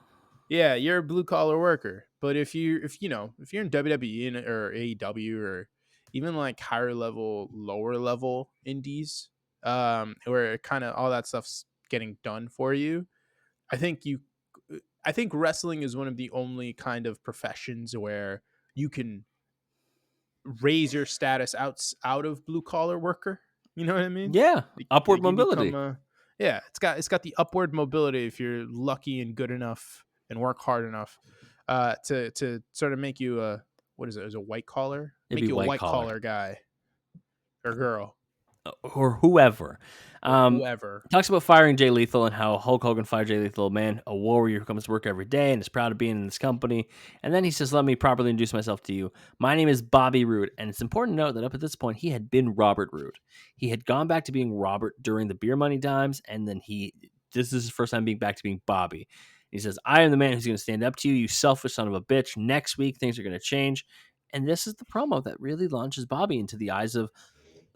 Yeah, you're a blue collar worker. But if you're in WWE or AEW or even like higher level, lower level indies, where kind of all that stuff's getting done for you, I think you I think wrestling is one of the only kind of professions where you can raise your status out of blue collar worker. You know what I mean? Yeah, upward You become mobility. a yeah. It's got the upward mobility if you're lucky and good enough and work hard enough to sort of make you a what is it? Is a white collar? It'd Make be you a white white collar collar guy or girl or whoever. or whoever. Talks about firing Jay Lethal and how Hulk Hogan fired Jay Lethal, man, a warrior who comes to work every day and is proud of being in this company. And then he says, let me properly introduce myself to you. My name is Bobby Roode. And it's important to note that up at this point, he had been Robert Roode. He had gone back to being Robert during the beer money times. And then this is his first time being back to being Bobby. He says, I am the man who's going to stand up to you, you selfish son of a bitch. Next week, things are going to change. And this is the promo that really launches Bobby into the eyes of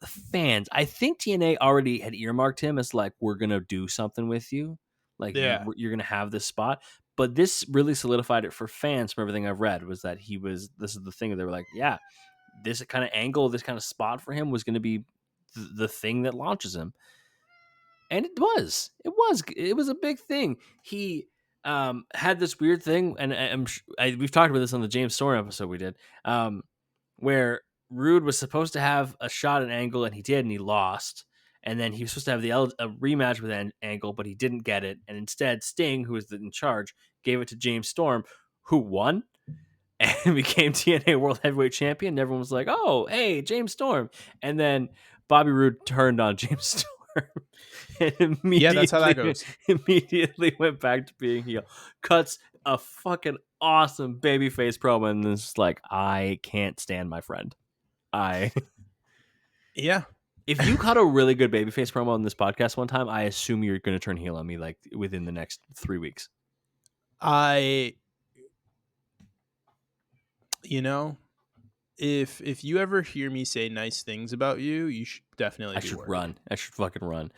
the fans. I think TNA already had earmarked him as like, we're gonna do something with you, like Yeah. you're gonna have this spot. But this really solidified it for fans. From everything I've read, was that this is the thing. They were like, yeah, this kind of angle, this kind of spot for him was going to be the thing that launches him. And it was a big thing. He had this weird thing, and we've talked about this on the James Storm episode we did, where Rude was supposed to have a shot at Angle, and he did, and he lost. And then he was supposed to have a rematch with Angle, but he didn't get it. And instead, Sting, who was in charge, gave it to James Storm, who won and became TNA World Heavyweight Champion. And everyone was like, "Oh, hey, James Storm!" And then Bobby Roode turned on James Storm and Yeah, that's how that goes. immediately went back to being heel. Cuts a fucking awesome babyface promo, and it's like, I can't stand my friend. Yeah. If you cut a really good babyface promo on this podcast one time, I assume you're going to turn heel on me like within the next 3 weeks. You know, if you ever hear me say nice things about you, you should definitely I be should worried. run. I should fucking run.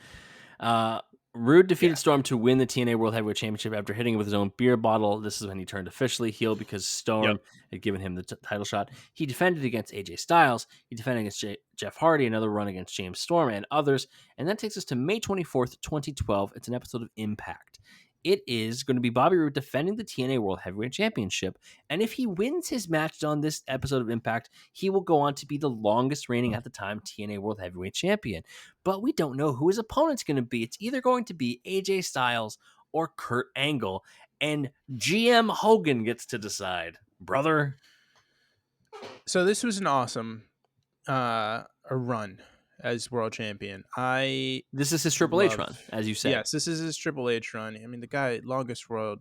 Rude defeated Yeah. Storm to win the TNA World Heavyweight Championship after hitting him with his own beer bottle. This is when he turned officially heel because Yep. Storm had given him the title shot. He defended against AJ Styles. He defended against Jeff Hardy, another run against James Storm and others. And that takes us to May 24th, 2012. It's an episode of Impact. It is going to be Bobby Roode defending the TNA World Heavyweight Championship. And if he wins his match on this episode of Impact, he will go on to be the longest reigning at the time TNA World Heavyweight Champion. But we don't know who his opponent's going to be. It's either going to be AJ Styles or Kurt Angle. And GM Hogan gets to decide, brother. So this was an awesome a run as world champion. This is his Triple H run, as you said. Yes, this is his Triple H run. I mean, the guy, longest world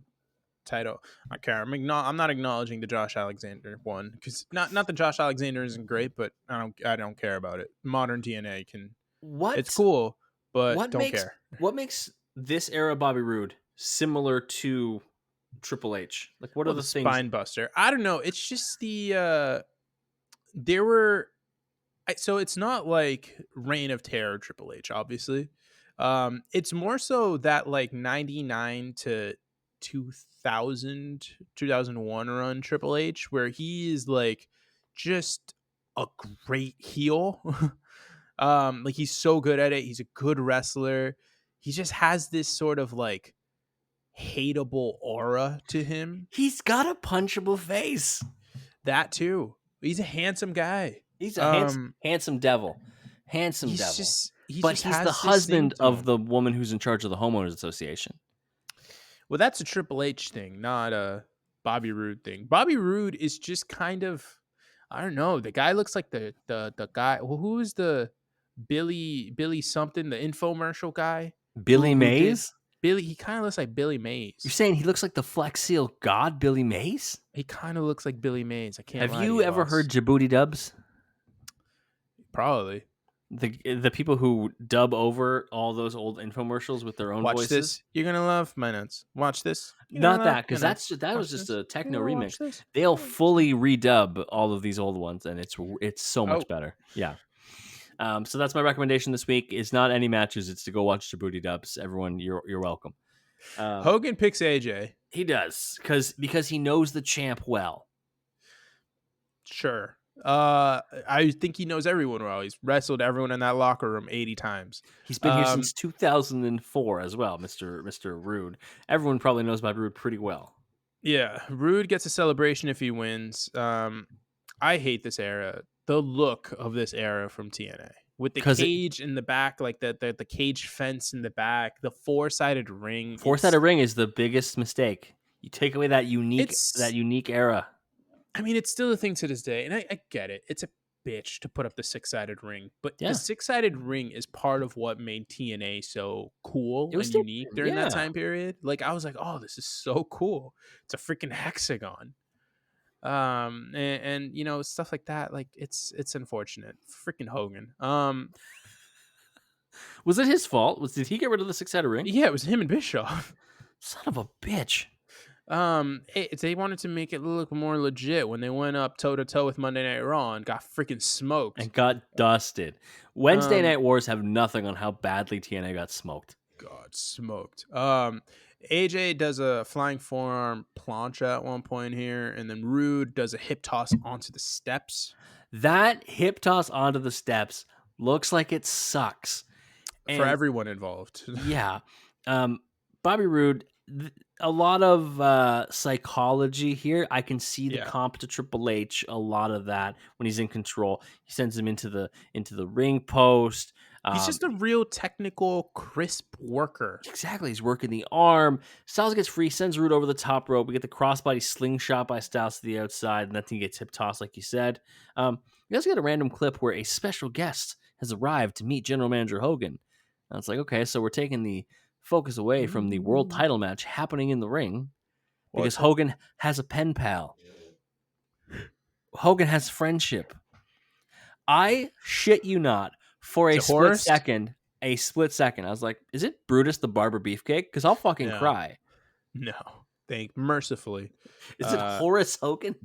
title. I care. I'm not acknowledging the Josh Alexander one because not that Josh Alexander isn't great, but I don't care about it. Modern TNA can. It's cool, but don't care. What makes this era Bobby Roode similar to Triple H? Like, what are the things? Spine buster. I don't know. It's just the there were. So it's not like Reign of Terror Triple H, obviously. It's more so that like 99 to 2001 run Triple H, where he is like just a great heel. Like he's so good at it. He's a good wrestler. He just has this sort of like hateable aura to him. He's got a punchable face. That too. He's a handsome guy. He's a handsome devil. But he's the husband of the woman who's in charge of the homeowners association. Well, that's a Triple H thing, not a Bobby Roode thing. Bobby Roode is just kind of, I don't know. The guy looks like the guy. Well, who is the Billy something, the infomercial guy? Billy Mays? He kind of looks like Billy Mays. You're saying he looks like the Flex Seal God, Billy Mays? He kind of looks like Billy Mays. I can't. Have you ever heard Djibouti dubs? Probably. The people who dub over all those old infomercials with their own voices. This. You're gonna love my nuts. Watch this. Not that, because that was just a techno remix. They'll fully redub all of these old ones, and it's so much better. Yeah. So that's my recommendation this week. It's not any matches. It's to go watch Djibouti dubs. Everyone, you're welcome. Hogan picks AJ. He does because he knows the champ well. Sure. I think he knows everyone well. He's wrestled everyone in that locker room 80 times. He's been here since 2004 as well, Mr. Roode. Everyone probably knows Bobby Roode pretty well. Yeah, Roode gets a celebration if he wins. I hate this era. The look of this era from TNA with the cage in the back, like the cage fence in the back, the four-sided ring. Four-sided ring is the biggest mistake. You take away that unique era. I mean, it's still a thing to this day, and I get it. It's a bitch to put up the six-sided ring, but the six-sided ring is part of what made TNA so cool and unique during that time period. Like, I was like, oh, this is so cool. It's a freaking hexagon. And you know, stuff like that. Like, it's unfortunate. Freaking Hogan. Was it his fault? Did he get rid of the six-sided ring? Yeah, it was him and Bischoff. Son of a bitch. They wanted to make it look more legit when they went up toe to toe with Monday Night Raw and got freaking smoked and got dusted. Wednesday Night Wars have nothing on how badly TNA got smoked. God, smoked. AJ does a flying forearm plancha at one point here, and then Roode does a hip toss onto the steps. That hip toss onto the steps looks like it sucks for everyone involved. Yeah, Bobby Roode. A lot of psychology here. I can see the comp to Triple H. A lot of that when he's in control. He sends him into the ring post. He's just a real technical, crisp worker. Exactly. He's working the arm. Styles gets free, sends Roode over the top rope. We get the crossbody slingshot by Styles to the outside, and then he gets hip tossed, like you said. You also get a random clip where a special guest has arrived to meet General Manager Hogan. And it's like, okay, so we're taking the focus away from the world title match happening in the ring because Hogan has a pen pal. Hogan has friendship. I shit you not, for a split second, I was like, is it Brutus the Barber Beefcake? Because I'll fucking cry. No. Mercifully. Is it Horace Hogan?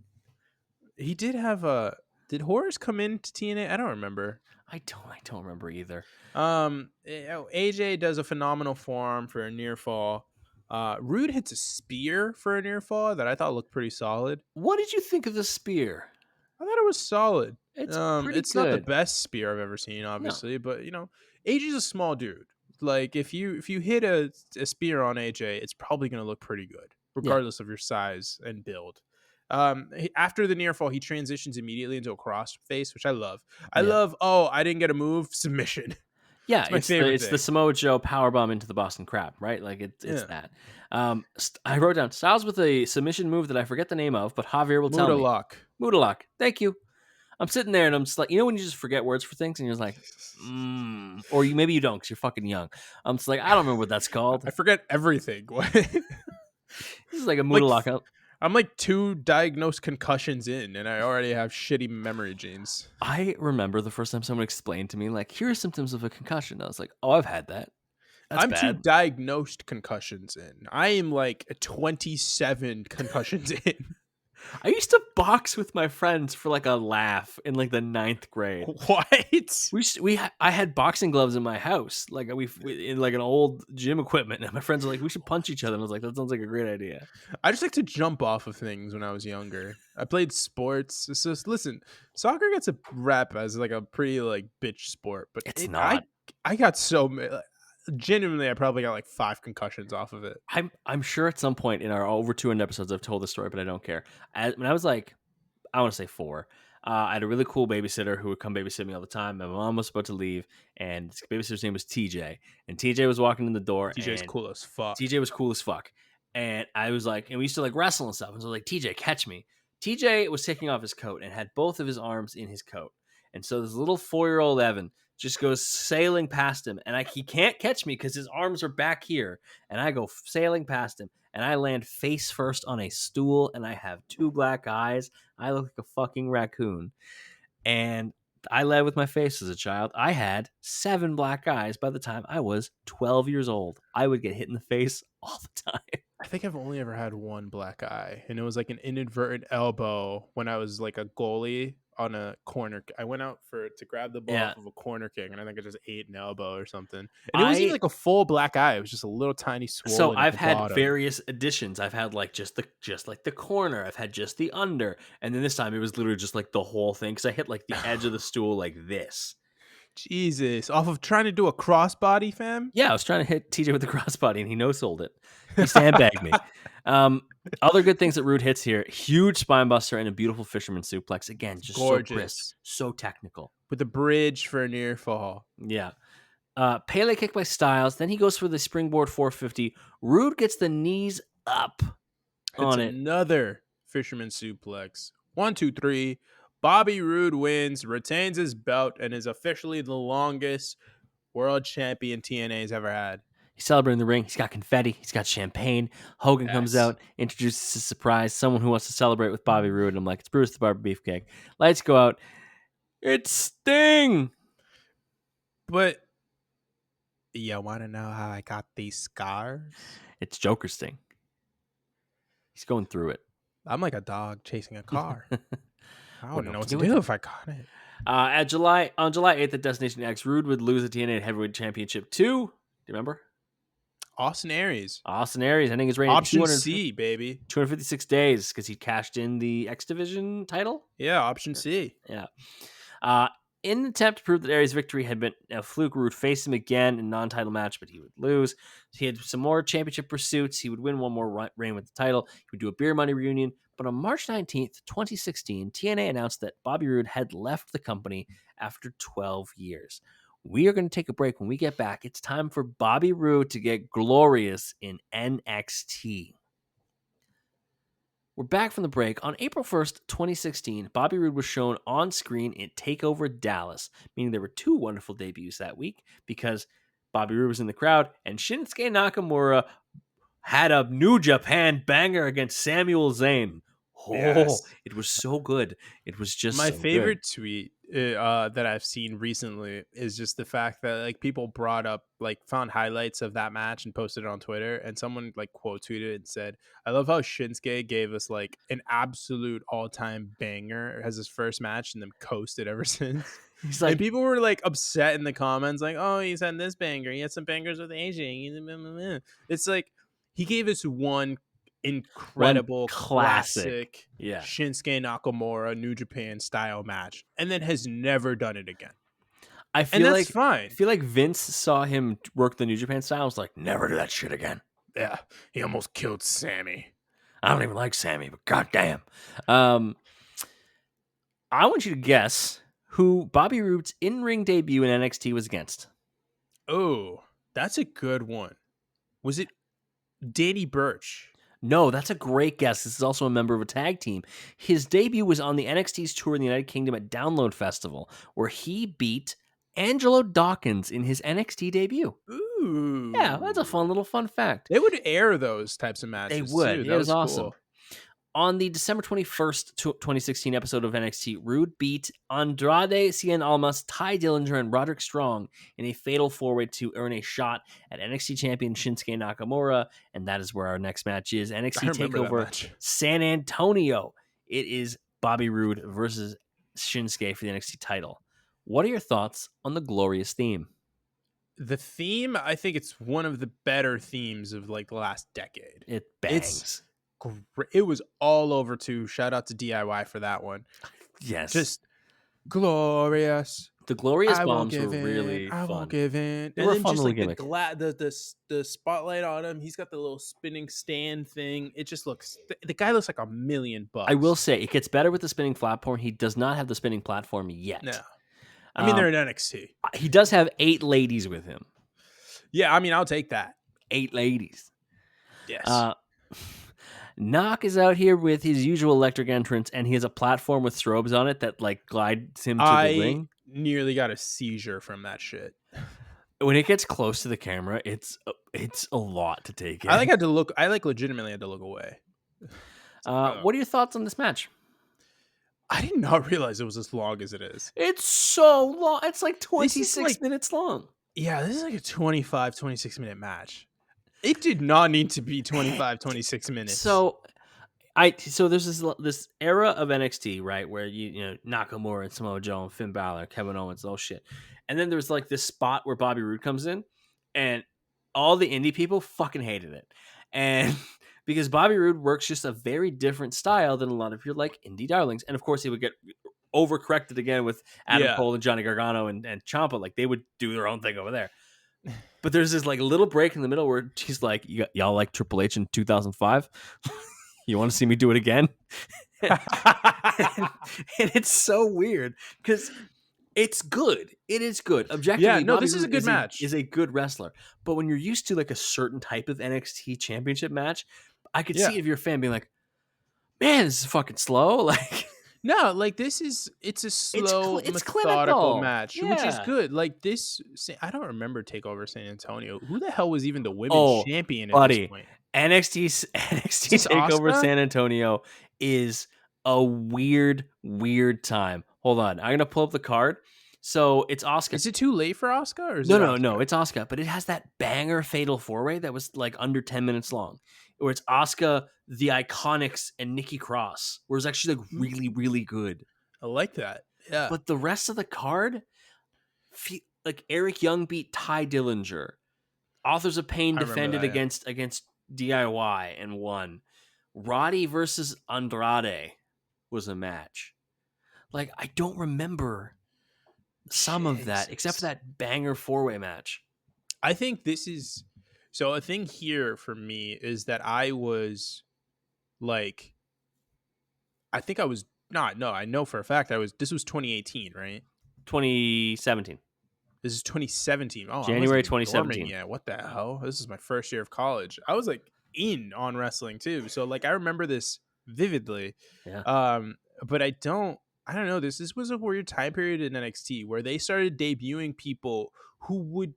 He did have a. Did Horace come into TNA? I don't remember. I don't remember either. AJ does a phenomenal forearm for a near fall. Rude hits a spear for a near fall that I thought looked pretty solid. What did you think of the spear? I thought it was solid. It's pretty It's not the good. best spear I've ever seen, No. obviously, but AJ's a small dude. Like if you hit a spear on AJ, it's probably gonna look pretty good, Yeah. regardless of your size and build. After the near fall, he transitions immediately into a cross face, which I love. I Yeah. love. Oh, I didn't get a move. Submission. Yeah, It's my it's favorite the thing. Samoa Joe powerbomb into the Boston Crab, right? Like it's Yeah. that. I wrote down Styles with a submission move that I forget the name of, but Javier will tell Muda me. lock. Mudalock. Thank you. I'm sitting there and I'm just like, when you just forget words for things and you're just like, or maybe you don't because you're fucking young. I'm just like, I don't remember what that's called. I forget everything. This is like a Like, Mudalock. I'm like 2 diagnosed concussions in, and I already have shitty memory genes. I remember the first time someone explained to me, like, here are symptoms of a concussion. I was like, oh, I've had that. That's I'm 2 bad. diagnosed concussions in. I am like 27 concussions in. I used to box with my friends for like a laugh in like the 9th grade. What? I had boxing gloves in my house, like we in like an old gym equipment, and my friends were like, "We should punch each other." And I was like, "That sounds like a great idea." I just like to jump off of things when I was younger. I played sports. It's just, listen, soccer gets a rep as like a pretty like bitch sport, but It's not. I got so genuinely, I probably got like 5 concussions off of it. I'm sure at some point in our over 200 episodes I've told this story, but I don't care. When I was like, I want to say 4. I had a really cool babysitter who would come babysit me all the time. My mom was about to leave, and this babysitter's name was TJ. And TJ was walking in the door. TJ's cool as fuck. TJ was cool as fuck. And I was like, and we used to like wrestle and stuff. And so I was like, TJ, catch me. TJ was taking off his coat and had both of his arms in his coat. And so this little 4-year-old Evan just goes sailing past him. And he can't catch me because his arms are back here. And I go sailing past him. And I land face first on a stool. And I have 2 black eyes. I look like a fucking raccoon. And I led with my face as a child. I had 7 black eyes by the time I was 12 years old. I would get hit in the face all the time. I think I've only ever had 1 black eye, and it was like an inadvertent elbow when I was like a goalie on a corner. I went out to grab the ball off of a corner kick, and I think I just ate an elbow or something. And it wasn't even like a full black eye; it was just a little tiny swollen. So I've had various additions. I've had like just like the corner. I've had just the under, and then this time it was literally just like the whole thing because I hit like the edge of the stool like this. Jesus, off of trying to do a crossbody, fam? Yeah, I was trying to hit TJ with the crossbody, and he no-sold it. He sandbagged me. Other good things that Rude hits here: huge spine buster and a beautiful fisherman suplex. Again, just gorgeous, so crisp, so technical. With a bridge for a near fall. Yeah. Pele kick by Styles. Then he goes for the springboard 450. Rude gets the knees up on it. Another fisherman suplex. 1, 2, 3. Bobby Roode wins, retains his belt, and is officially the longest world champion TNA's ever had. He's celebrating the ring. He's got confetti. He's got champagne. Hogan comes out, introduces a surprise, someone who wants to celebrate with Bobby Roode. And I'm like, it's Bruce the Barber Beefcake. Lights go out. It's Sting. But you want to know how I got these scars? It's Joker Sting. He's going through it. I'm like a dog chasing a car. I wouldn't know what to do do if I caught it. On July 8th at Destination X, Rude would lose the TNA Heavyweight Championship to, do you remember? Austin Aries. Ending his reign at Option C, baby. 256 days because he cashed in the X Division title. Yeah, option C. Yeah. In an attempt to prove that Aries' victory had been a fluke, Rude faced him again in a non-title match, but he would lose. He had some more championship pursuits. He would win one more reign with the title. He would do a beer money reunion. But on March 19th, 2016, TNA announced that Bobby Roode had left the company after 12 years. We are going to take a break. When we get back, it's time for Bobby Roode to get glorious in NXT. We're back from the break. On April 1st, 2016, Bobby Roode was shown on screen in TakeOver Dallas, meaning there were 2 wonderful debuts that week because Bobby Roode was in the crowd and Shinsuke Nakamura had a New Japan banger against Samuel Zayn. Oh, yes. It was so good. It was just my so favorite good. tweet that I've seen recently is just the fact that like people brought up like found highlights of that match and posted it on Twitter, and someone like quote tweeted and said, "I love how Shinsuke gave us like an absolute all time banger as his first match and then coasted ever since." He's And like people were like upset in the comments, like, "Oh, he's had this banger. He had some bangers with AJ." It's like he gave us one one incredible classic. classic Yeah. Shinsuke Nakamura New Japan style match and then has never done it again. I And feel that's like fine. Vince saw him work the New Japan style. I was like, never do that shit again. Yeah. He almost killed Sammy. I don't even like Sammy, but goddamn. I want you to guess who Bobby Roode's in-ring debut in NXT was against. Oh, that's a good one. Was it Danny Burch? No, that's a great guess. This is also a member of a tag team. His debut was on the NXT's tour in the United Kingdom at Download Festival, where he beat Angelo Dawkins in his NXT debut. Ooh. Yeah, that's a fun little fun fact. They would air those types of matches They would. too. It That was was awesome. cool. On the December 21st, 2016 episode of NXT, Rude beat Andrade Cien Almas, Ty Dillinger, and Roderick Strong in a fatal four-way to earn a shot at NXT champion Shinsuke Nakamura, and that is where our next match is. NXT TakeOver San Antonio. It is Bobby Roode versus Shinsuke for the NXT title. What are your thoughts on the glorious theme? The theme, I think it's one of the better themes of like the last decade. It bangs. It was all over too. Shout out to DIY for that one. Yes. Just glorious. The glorious I bombs were won't give really in. fun. I won't give in. They And were a then fun just little like gimmick. the spotlight on him. He's got the little spinning stand thing. It just looks. The guy looks like $1,000,000. I will say it gets better with the spinning platform. He does not have the spinning platform yet. No, I mean they're in NXT. He does have 8 ladies with him. Yeah, I mean I'll take that. 8 ladies. Yes. Knock is out here with his usual electric entrance, and he has a platform with strobes on it that like glides him to the ring. Nearly got a seizure from that shit. When it gets close to the camera, it's a lot to take in. I legitimately had to look away. What are your thoughts on this match? I did not realize it was as long as it is. It's so long. It's like 26 minutes long. Yeah, this is like a 25, 26 minute match. It did not need to be 25, 26 minutes. So there's this era of NXT, right, where you know Nakamura and Samoa Joe and Finn Balor, Kevin Owens, all shit. And then there's like this spot where Bobby Roode comes in, and all the indie people fucking hated it. And because Bobby Roode works just a very different style than a lot of your like indie darlings. And of course he would get overcorrected again with Adam Cole and Johnny Gargano and Ciampa. Like they would do their own thing over there. But there's this like little break in the middle where she's like, y'all like Triple H in 2005? You want to see me do it again? and it's so weird because it's good. It is good. Objectively, yeah, no, Bobby this is a Roode good match. Is a good wrestler. But when you're used to like a certain type of NXT championship match, I could see if you're a fan being like, man, this is fucking slow. Like, no, like it's a slow, it's methodical match, yeah. which is good. Like this, I don't remember TakeOver San Antonio. Who the hell was even the women's champion at this point? NXT TakeOver Asuka? San Antonio is a weird time. Hold on, I'm gonna pull up the card. So it's Asuka. Is it too late for Asuka? Or is no, it's Asuka. But it has that banger fatal 4-way that was like under 10 minutes long, where it's Asuka, the Iconics, and Nikki Cross, where it's actually like really, really good. I like that. Yeah. But the rest of the card, like Eric Young beat Ty Dillinger. Authors of Pain defended against DIY and won. Roddy versus Andrade was a match. Like, I don't remember some of that, except for that banger 4-way match. I think this is... So a thing here for me is that I was like... I think I was... No, I know for a fact this was 2018, right? 2017. This is 2017. Oh, January 2017. Yeah, what the hell? This is my first year of college. I was like in on wrestling too. So like I remember this vividly. Yeah. But I don't know. This was a weird time period in NXT where they started debuting people who would,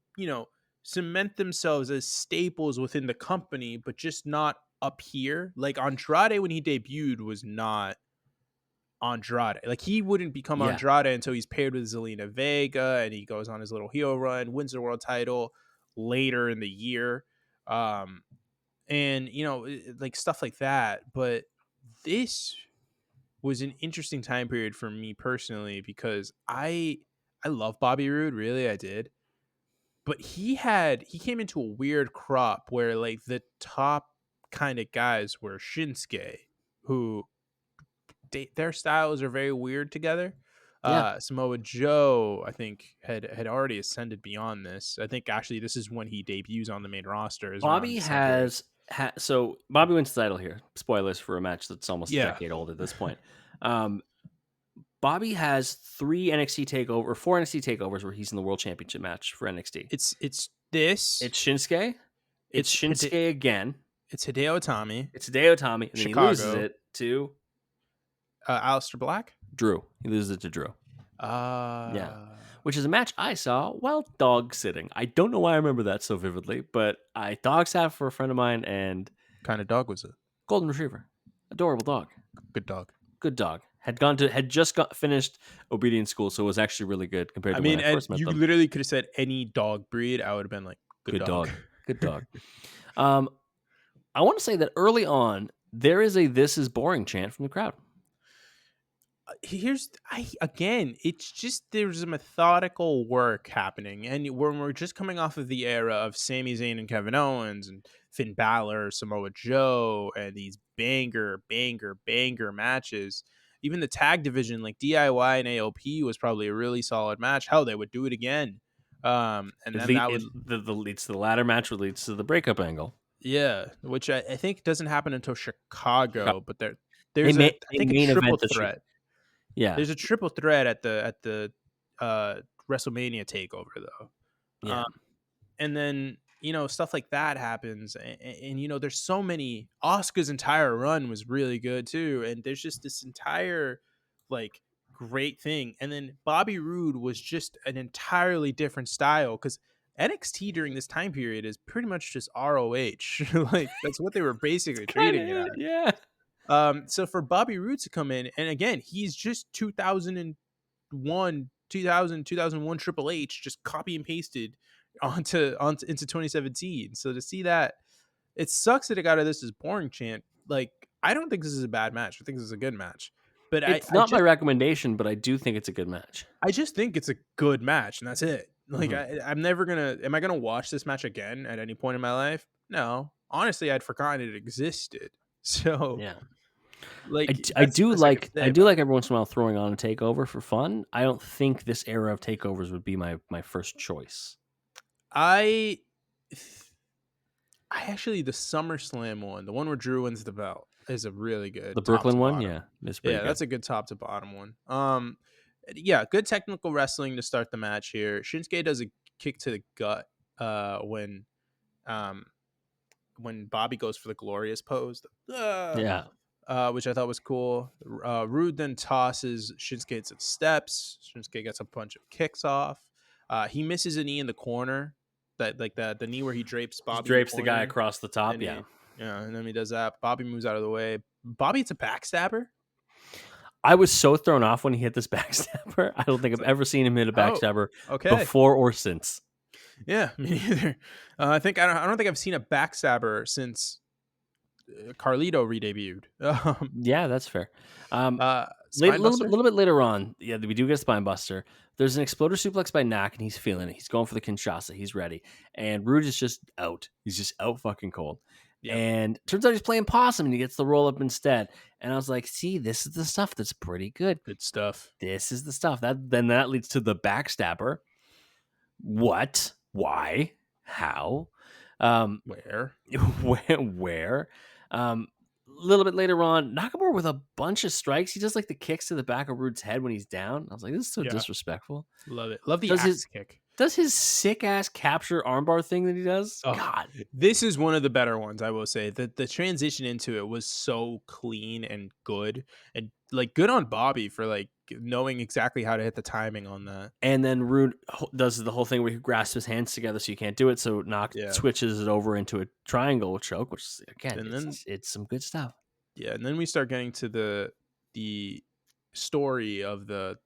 cement themselves as staples within the company, but just not up here. Like Andrade when he debuted was not Andrade. Like, he wouldn't become Yeah. Andrade until he's paired with Zelina Vega and he goes on his little heel run, wins the world title later in the year. And, like stuff like that. But this was an interesting time period for me personally because I love Bobby Roode, really, I did. But he came into a weird crop where like the top kind of guys were Shinsuke, who their styles are very weird together. Yeah. Samoa Joe, I think, had already ascended beyond this. I think actually this is when he debuts on the main roster, is around Bobby December. so Bobby wins the title here. Spoilers for a match that's almost a Yeah, decade old at this point. Um, Bobby has 4 NXT takeovers where he's in the world championship match for NXT. it's this, It's Shinsuke. It's Shinsuke again. it's Hideo Itami, It's Hideo Itami, and then he loses Chicago, it to Aleister Black. Drew. He loses it to Drew. Uh Yeah. Which is a match I saw while dog sitting. I don't know why I remember that so vividly, but I dog sat for a friend of mine and kind of dog was it? golden retriever. Adorable dog. Good dog. Good dog. Had just finished obedience school, so it was actually really good compared I to mean, when I and first met you them. literally could have said any dog breed. I would have been like, good dog. Good dog. I want to say that early on, there is a "This is boring" chant from the crowd. It's just there's a methodical work happening, and when we're just coming off of the era of Sami Zayn and Kevin Owens and Finn Balor, Samoa Joe, and these banger matches. Even the tag division like DIY and AOP was probably a really solid match. Hell, they would do it again. And then that was the leads to the ladder match, which leads to the breakup angle. yeah, which I think doesn't happen until Chicago, but They there's may- I think main a triple event the threat. Yeah. There's a triple threat at the WrestleMania takeover though. Yeah. And then, stuff like that happens. And there's so many. Asuka's entire run was really good too. And there's just this entire like great thing. And then Bobby Roode was just an entirely different style because NXT during this time period is pretty much just ROH. Like that's what they were basically treating it as. Yeah. So for Bobby Roode to come in, and again, he's just 2001 Triple H, just copy and pasted onto into 2017. So to see that, it sucks that it got this as boring chant. Like, I don't think this is a bad match. I think this is a good match. But It's not my recommendation, but I do think it's a good match. I just think it's a good match, and that's it. Like, I'm never gonna. Am I gonna watch this match again at any point in my life? No. Honestly, I'd forgotten it existed. So yeah. Like I do like every once in a while throwing on a takeover for fun. I don't think this era of takeovers would be my first choice. I actually the SummerSlam one, the one where Drew wins the belt, is a really good. The Brooklyn one, yeah, that's pretty good. That's a good top to bottom one. Yeah, good technical wrestling to start the match here. Shinsuke does a kick to the gut when Bobby goes for the glorious pose. Yeah. Which I thought was cool. Roode then tosses Shinsuke to the steps. Shinsuke gets a bunch of kicks off. He misses a knee in the corner. The knee where he drapes Bobby. He drapes the guy across the top. Yeah. And then he does that. Bobby moves out of the way. Bobby hits a backstabber. I was so thrown off when he hit this backstabber. I don't think I've ever seen him hit a backstabber before or since. Yeah, me neither. I don't think I've seen a backstabber since Carlito re-debuted. Yeah, that's fair. A little bit later on, yeah, we do get a spine buster. There's an exploder suplex by Nak, and he's feeling it. He's going for the Kinshasa. He's ready. And Roode is just out. He's just out fucking cold. Yep. And turns out he's playing possum, and he gets the roll up instead. And I was like, see, this is the stuff that's pretty good. Good stuff. This is the stuff. Then that leads to the backstabber. What? Why? How? Where? Where? A little bit later on, Nakamura with a bunch of strikes. He does like the kicks to the back of Roode's head when he's down. I was like, this is so disrespectful. Love it. Love the axe kick. Does his sick ass capture armbar thing that he does? Oh, God, this is one of the better ones. I will say that the transition into it was so clean and good, and like good on Bobby for like knowing exactly how to hit the timing on that. And then Roode does the whole thing where he grasps his hands together so you can't do it. So Knock switches it over into a triangle choke, which again, it's some good stuff. Yeah, and then we start getting to the story of the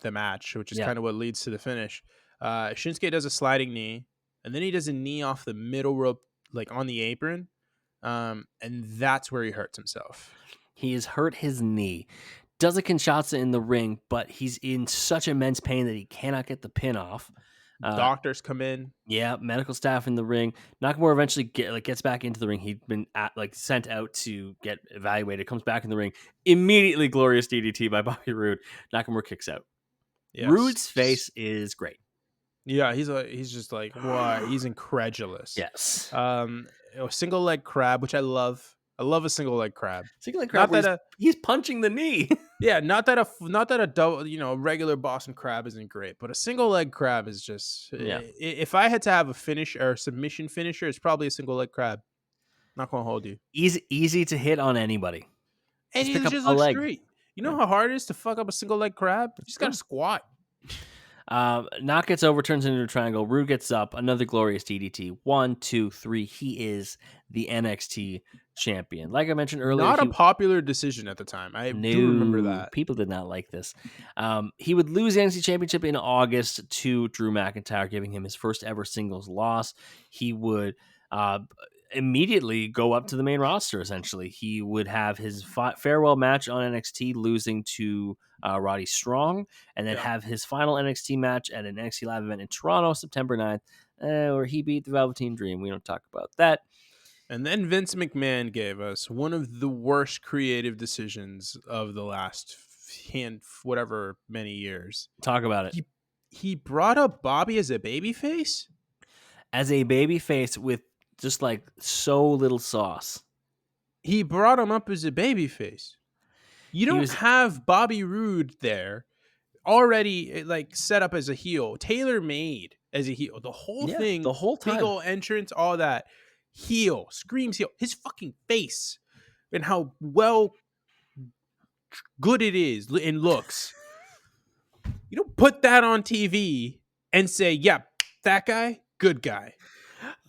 match, which is Yeah. kind of what leads to the finish. Shinsuke does a sliding knee, and then he does a knee off the middle rope, like on the apron, and that's where he hurts himself. He has hurt his knee. Does a Kinshasa in the ring, but he's in such immense pain that he cannot get the pin off. Doctors come in. Yeah, medical staff in the ring. Nakamura eventually gets back into the ring. He'd been sent out to get evaluated. Comes back in the ring. Immediately glorious DDT by Bobby Roode. Nakamura kicks out. Yes. Roode's face is great. Yeah, he's just like, what? He's incredulous. Yes. A single leg crab, which I love. I love a single leg crab. Single leg crab. He's punching the knee. Yeah, not that a double, regular Boston crab isn't great, but a single leg crab is just. Yeah. If I had to have a finish or submission finisher, it's probably a single leg crab. Not gonna hold you. Easy to hit on anybody. And it just looks great. You know how hard it is to fuck up a single leg crab? You just gotta squat. Knock gets over, turns into a triangle. Roode gets up. Another glorious DDT. 1, 2, 3. He is the NXT champion. Like I mentioned earlier, not a popular decision at the time. I do remember that. People did not like this. He would lose the NXT championship in August to Drew McIntyre, giving him his first ever singles loss. He would immediately go up to the main roster. Essentially, he would have his farewell match on NXT, losing to Roddy Strong, and then have his final NXT match at an NXT live event in Toronto, September 9th, where he beat the Velveteen Dream. We don't talk about that. And then Vince McMahon gave us one of the worst creative decisions of the last whatever many years. Talk about it. He brought up Bobby as a babyface? As a babyface with just like so little sauce. He brought him up as a babyface. You don't have Bobby Roode there already like set up as a heel, tailor-made as a heel. The whole thing, the whole time. Big ol' entrance, all that. Heel, screams heel. His fucking face and how good it is in looks. You don't put that on TV and say, yeah, that guy, good guy.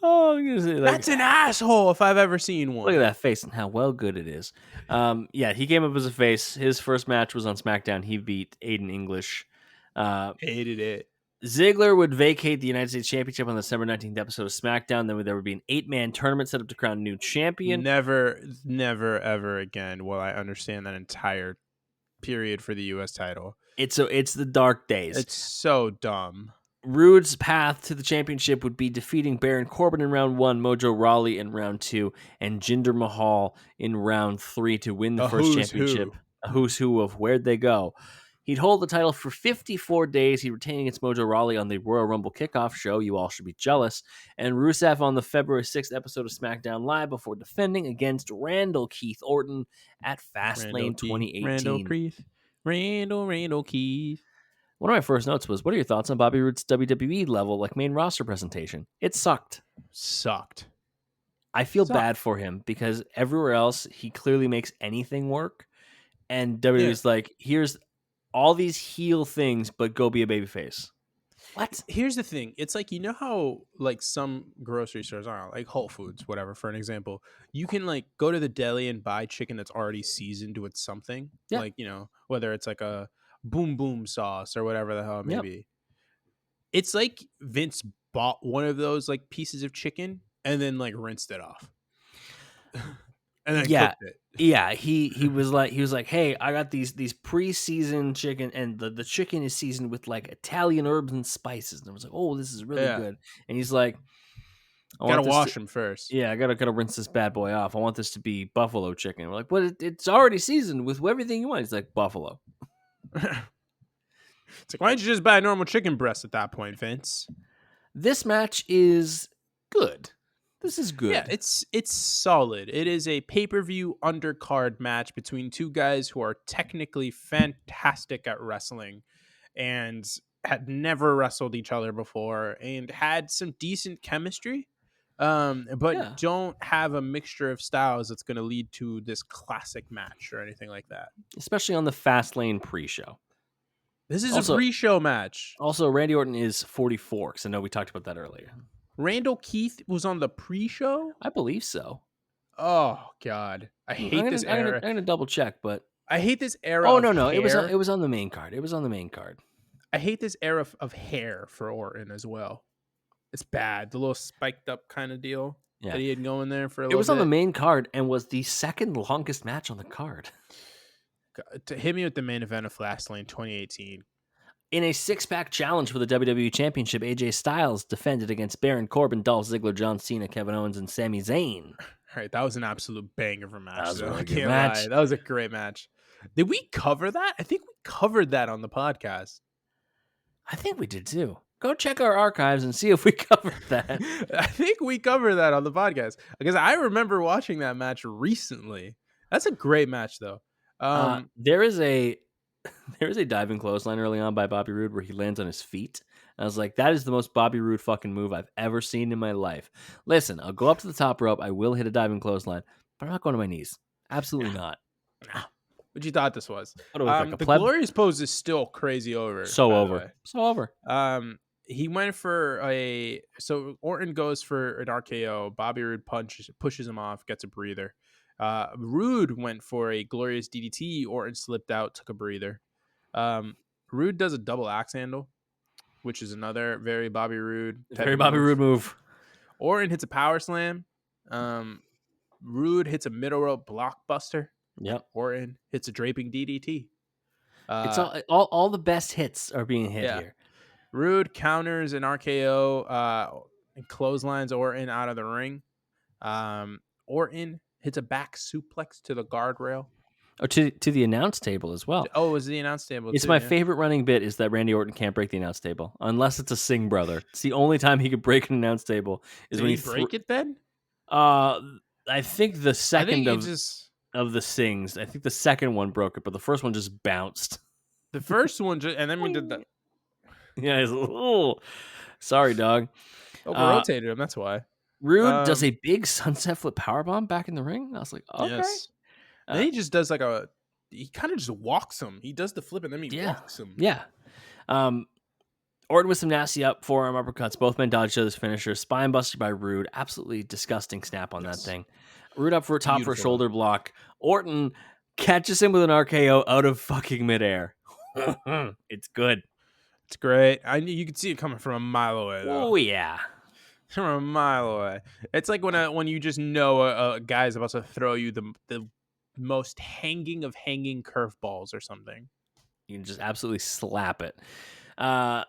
Oh, I'm gonna say, that's an asshole if I've ever seen one. Look at that face and how well good it is. He came up as a face. His first match was on SmackDown. He beat Aiden English. Hated it. Ziggler would vacate the United States Championship on the December 19th episode of SmackDown. Then there would be an 8-man tournament set up to crown a new champion. Never, ever again will I understand that entire period for the U.S. title. It's the dark days. It's so dumb. Roode's path to the championship would be defeating Baron Corbin in round 1, Mojo Rawley in round 2, and Jinder Mahal in round 3 to win the first championship. A who's who of where'd they go. He'd hold the title for 54 days. He'd retain against Mojo Rawley on the Royal Rumble kickoff show. You all should be jealous. And Rusev on the February 6th episode of SmackDown Live before defending against Randall Keith Orton at Fastlane 2018. Randall Keith. One of my first notes was, what are your thoughts on Bobby Roode's WWE level, like main roster presentation? It sucked. I feel bad for him because everywhere else, he clearly makes anything work. And WWE's like, here's all these heel things, but go be a babyface. What? Here's the thing. It's like, you know how like some grocery stores are, like Whole Foods, whatever, for an example, you can like go to the deli and buy chicken that's already seasoned with something. Yeah. Like, whether it's like a boom boom sauce or whatever the hell it may be. It's like Vince bought one of those like pieces of chicken and then like rinsed it off. And then cooked it. Yeah, he was like, hey, I got these pre-seasoned chicken, and the chicken is seasoned with like Italian herbs and spices. And I was like, oh, this is really good. And he's like, gotta wash them first. Yeah, I gotta rinse this bad boy off. I want this to be buffalo chicken. We're like, but it's already seasoned with everything you want. He's like, buffalo. It's like, why don't you just buy a normal chicken breast at that point, Vince? This match is good. This is good. Yeah, it's solid. It is a pay-per-view undercard match between two guys who are technically fantastic at wrestling and had never wrestled each other before and had some decent chemistry, but don't have a mixture of styles that's going to lead to this classic match or anything like that. Especially on the Fastlane pre-show. This is a pre-show match. Also, Randy Orton is 44, because I know we talked about that earlier. Randall Keith was on the pre-show? I believe so. Oh, God. I hate this era. I'm going to double check, but... I hate this era Oh of no, it hair. was on the main card. It was on the main card. I hate this era of hair for Orton as well. It's bad. The little spiked up kind of deal Yeah, that he had going there for a it little was on the bit. main card and was the second longest match on the card. To hit me with the main event of Fastlane 2018. In a 6-pack challenge for the WWE Championship, AJ Styles defended against Baron Corbin, Dolph Ziggler, John Cena, Kevin Owens, and Sami Zayn. All right, that was an absolute banger of a match. That was a really I good can't match. lie. That was a great match. Did we cover that? I think we covered that on the podcast. I think we did too. Go check our archives and see if we covered that. I think we covered that on the podcast because I remember watching that match recently. That's a great match, though. There is a diving clothesline early on by Bobby Roode where he lands on his feet. I was like, that is the most Bobby Roode fucking move I've ever seen in my life. Listen, I'll go up to the top rope. I will hit a diving clothesline, but I'm not going to my knees. Absolutely not. What you thought this was? What do I look like, a The pleb? glorious pose is still crazy over. So by the over. way. So over. He went for so Orton goes for an RKO. Bobby Roode pushes him off, gets a breather. Roode went for a glorious DDT. Orton slipped out, took a breather. Roode does a double axe handle, which is another very Bobby Roode Move. Orton hits a power slam. Roode hits a middle rope blockbuster. Yep. Orton hits a draping DDT. It's all the best hits are being hit here. Roode counters an RKO and clotheslines Orton out of the ring. Orton hits a back suplex to the guardrail. Oh, to the announce table as well. Oh, it was the announce table. It's my favorite running bit is that Randy Orton can't break the announce table unless it's a Singh brother. It's the only time he could break an announce table is Did when he break it then? I think the second of the Singhs. I think the second one broke it, but the first one just bounced. The first one and then we did that. Yeah, sorry, dog. Over-rotated him, that's why. Roode does a big sunset flip powerbomb back in the ring. I was like, okay. Yes. Then he just does he kind of just walks him. He does the flip and then he walks him. Yeah. Orton with some nasty forearm uppercuts. Both men dodged each other's finisher. Spine buster by Roode. Absolutely disgusting snap on that thing. Roode up for a top for a shoulder block. Orton catches him with an RKO out of fucking midair. It's good. It's great. You can see it coming from a mile away, though. Oh, yeah. From a mile away. It's like when you just know a guy's about to throw you the most hanging of hanging curveballs or something. You can just absolutely slap it. 1,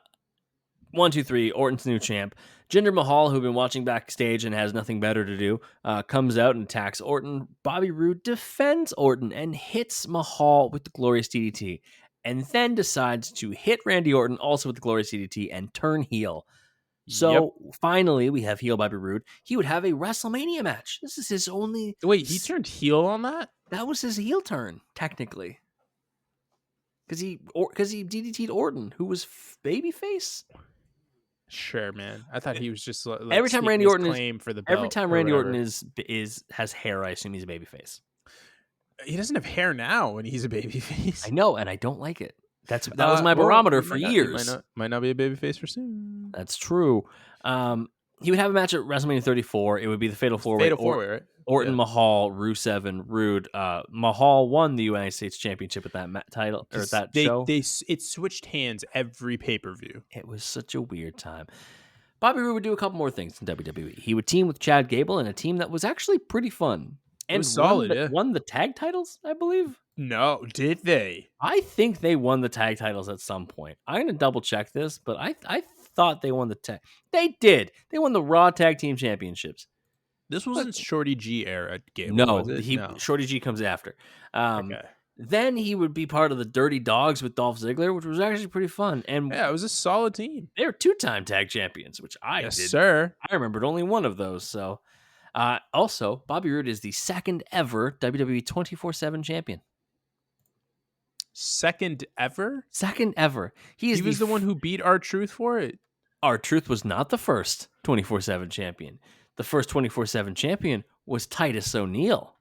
2, 3. Orton's new champ. Jinder Mahal, who've been watching backstage and has nothing better to do, comes out and attacks Orton. Bobby Roode defends Orton and hits Mahal with the glorious DDT, and then decides to hit Randy Orton also with the glorious DDT and turn heel. So finally, we have heel Bobby Roode. He would have a WrestleMania match. This is his only. Wait, he turned heel on that? That was his heel turn, technically, because he DDT'd Orton, who was babyface. Sure, man. I thought he was just every time Randy Orton has hair, I assume he's a babyface. He doesn't have hair now when he's a babyface. I know, and I don't like it. That was my barometer for years. Might not be a babyface for soon. That's true. He would have a match at WrestleMania 34. It would be the Fatal 4-Way. Right? Orton, Mahal, Rusev, and Roode. Mahal won the United States Championship at that title or at that show. It switched hands every pay-per-view. It was such a weird time. Bobby Roode would do a couple more things in WWE. He would team with Chad Gable in a team that was actually pretty fun. And won the tag titles, I believe. No, did they? I think they won the tag titles at some point. I'm going to double check this, but I thought they won the tag. They did. They won the Raw Tag Team Championships. This wasn't Shorty G era Gable. No, Shorty G comes after. Okay. Then he would be part of the Dirty Dogs with Dolph Ziggler, which was actually pretty fun. And yeah, it was a solid team. They were 2-time tag champions, which I did. Sir. I remembered only one of those. So, also, Bobby Roode is the second ever WWE 24/7 champion. Second ever? Second ever. He was the one who beat R-Truth for it. R-Truth was not the first 24/7 champion. The first 24/7 champion was Titus O'Neil.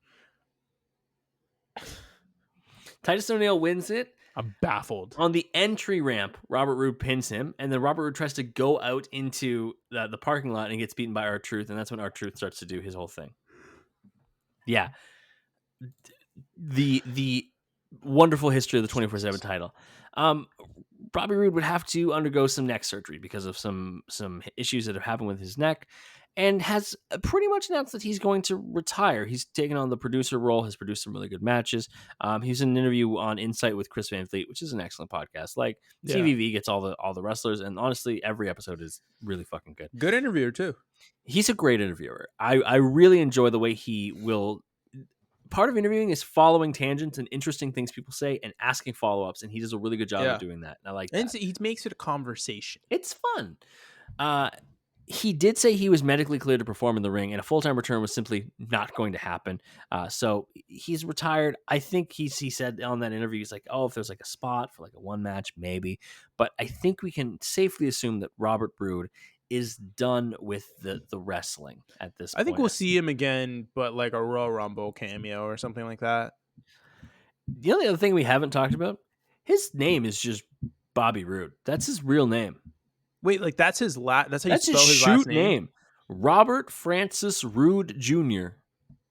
Titus O'Neil wins it. I'm baffled. On the entry ramp, Robert Roode pins him, and then Robert Roode tries to go out into the parking lot and gets beaten by R-Truth, and that's when R-Truth starts to do his whole thing. Yeah. The wonderful history of the 24/7 title. Bobby Roode would have to undergo some neck surgery because of some issues that have happened with his neck, and has pretty much announced that he's going to retire. He's taken on the producer role, has produced some really good matches. He's in an interview on Insight with Chris Van Fleet, which is an excellent podcast. Like Yeah. TVV gets all the wrestlers, and honestly, every episode is really fucking good. Good interviewer too. He's a great interviewer. I really enjoy the way he will. Part of interviewing is following tangents and interesting things people say and asking follow-ups, and he does a really good job of doing that. I like that. And he makes it a conversation. It's fun. He did say he was medically cleared to perform in the ring, and a full-time return was simply not going to happen. So he's retired. I think he said on that interview, he's like, oh, if there's like a spot for like a one match, maybe. But I think we can safely assume that Robert Roode is done with the wrestling at this point. I think we'll see him again, but like a Royal Rumble cameo or something like that. The only other thing we haven't talked about, his name is just Bobby Roode. That's his real name. Wait, like that's his that's how you That's spell his his shoot last name? Robert Francis Roode Jr.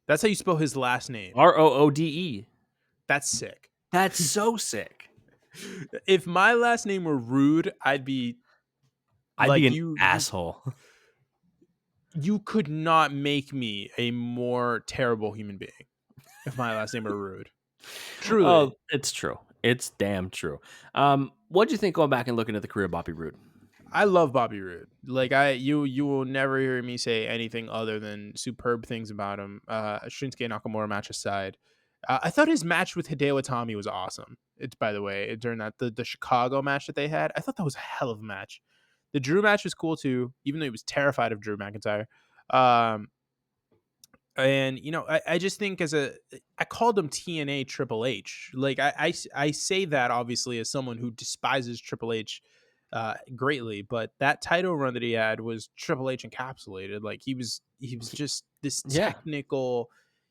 That's how you spell his last name. Roode. That's sick. That's so sick. If my last name were Rude, I'd be an asshole. You could not make me a more terrible human being if my last name were Rude. Truly. Oh, it's true. It's damn true. What do you think going back and looking at the career of Bobby Roode? I love Bobby Roode. Like you will never hear me say anything other than superb things about him. Shinsuke Nakamura match aside, I thought his match with Hideo Itami was awesome. It's, by the way, during that the Chicago match that they had, I thought that was a hell of a match. The Drew match was cool too, even though he was terrified of Drew McIntyre. And you know, I just think I called him TNA Triple H. Like I say that obviously as someone who despises Triple H greatly, but that title run that he had was Triple H encapsulated. Like he was just this technical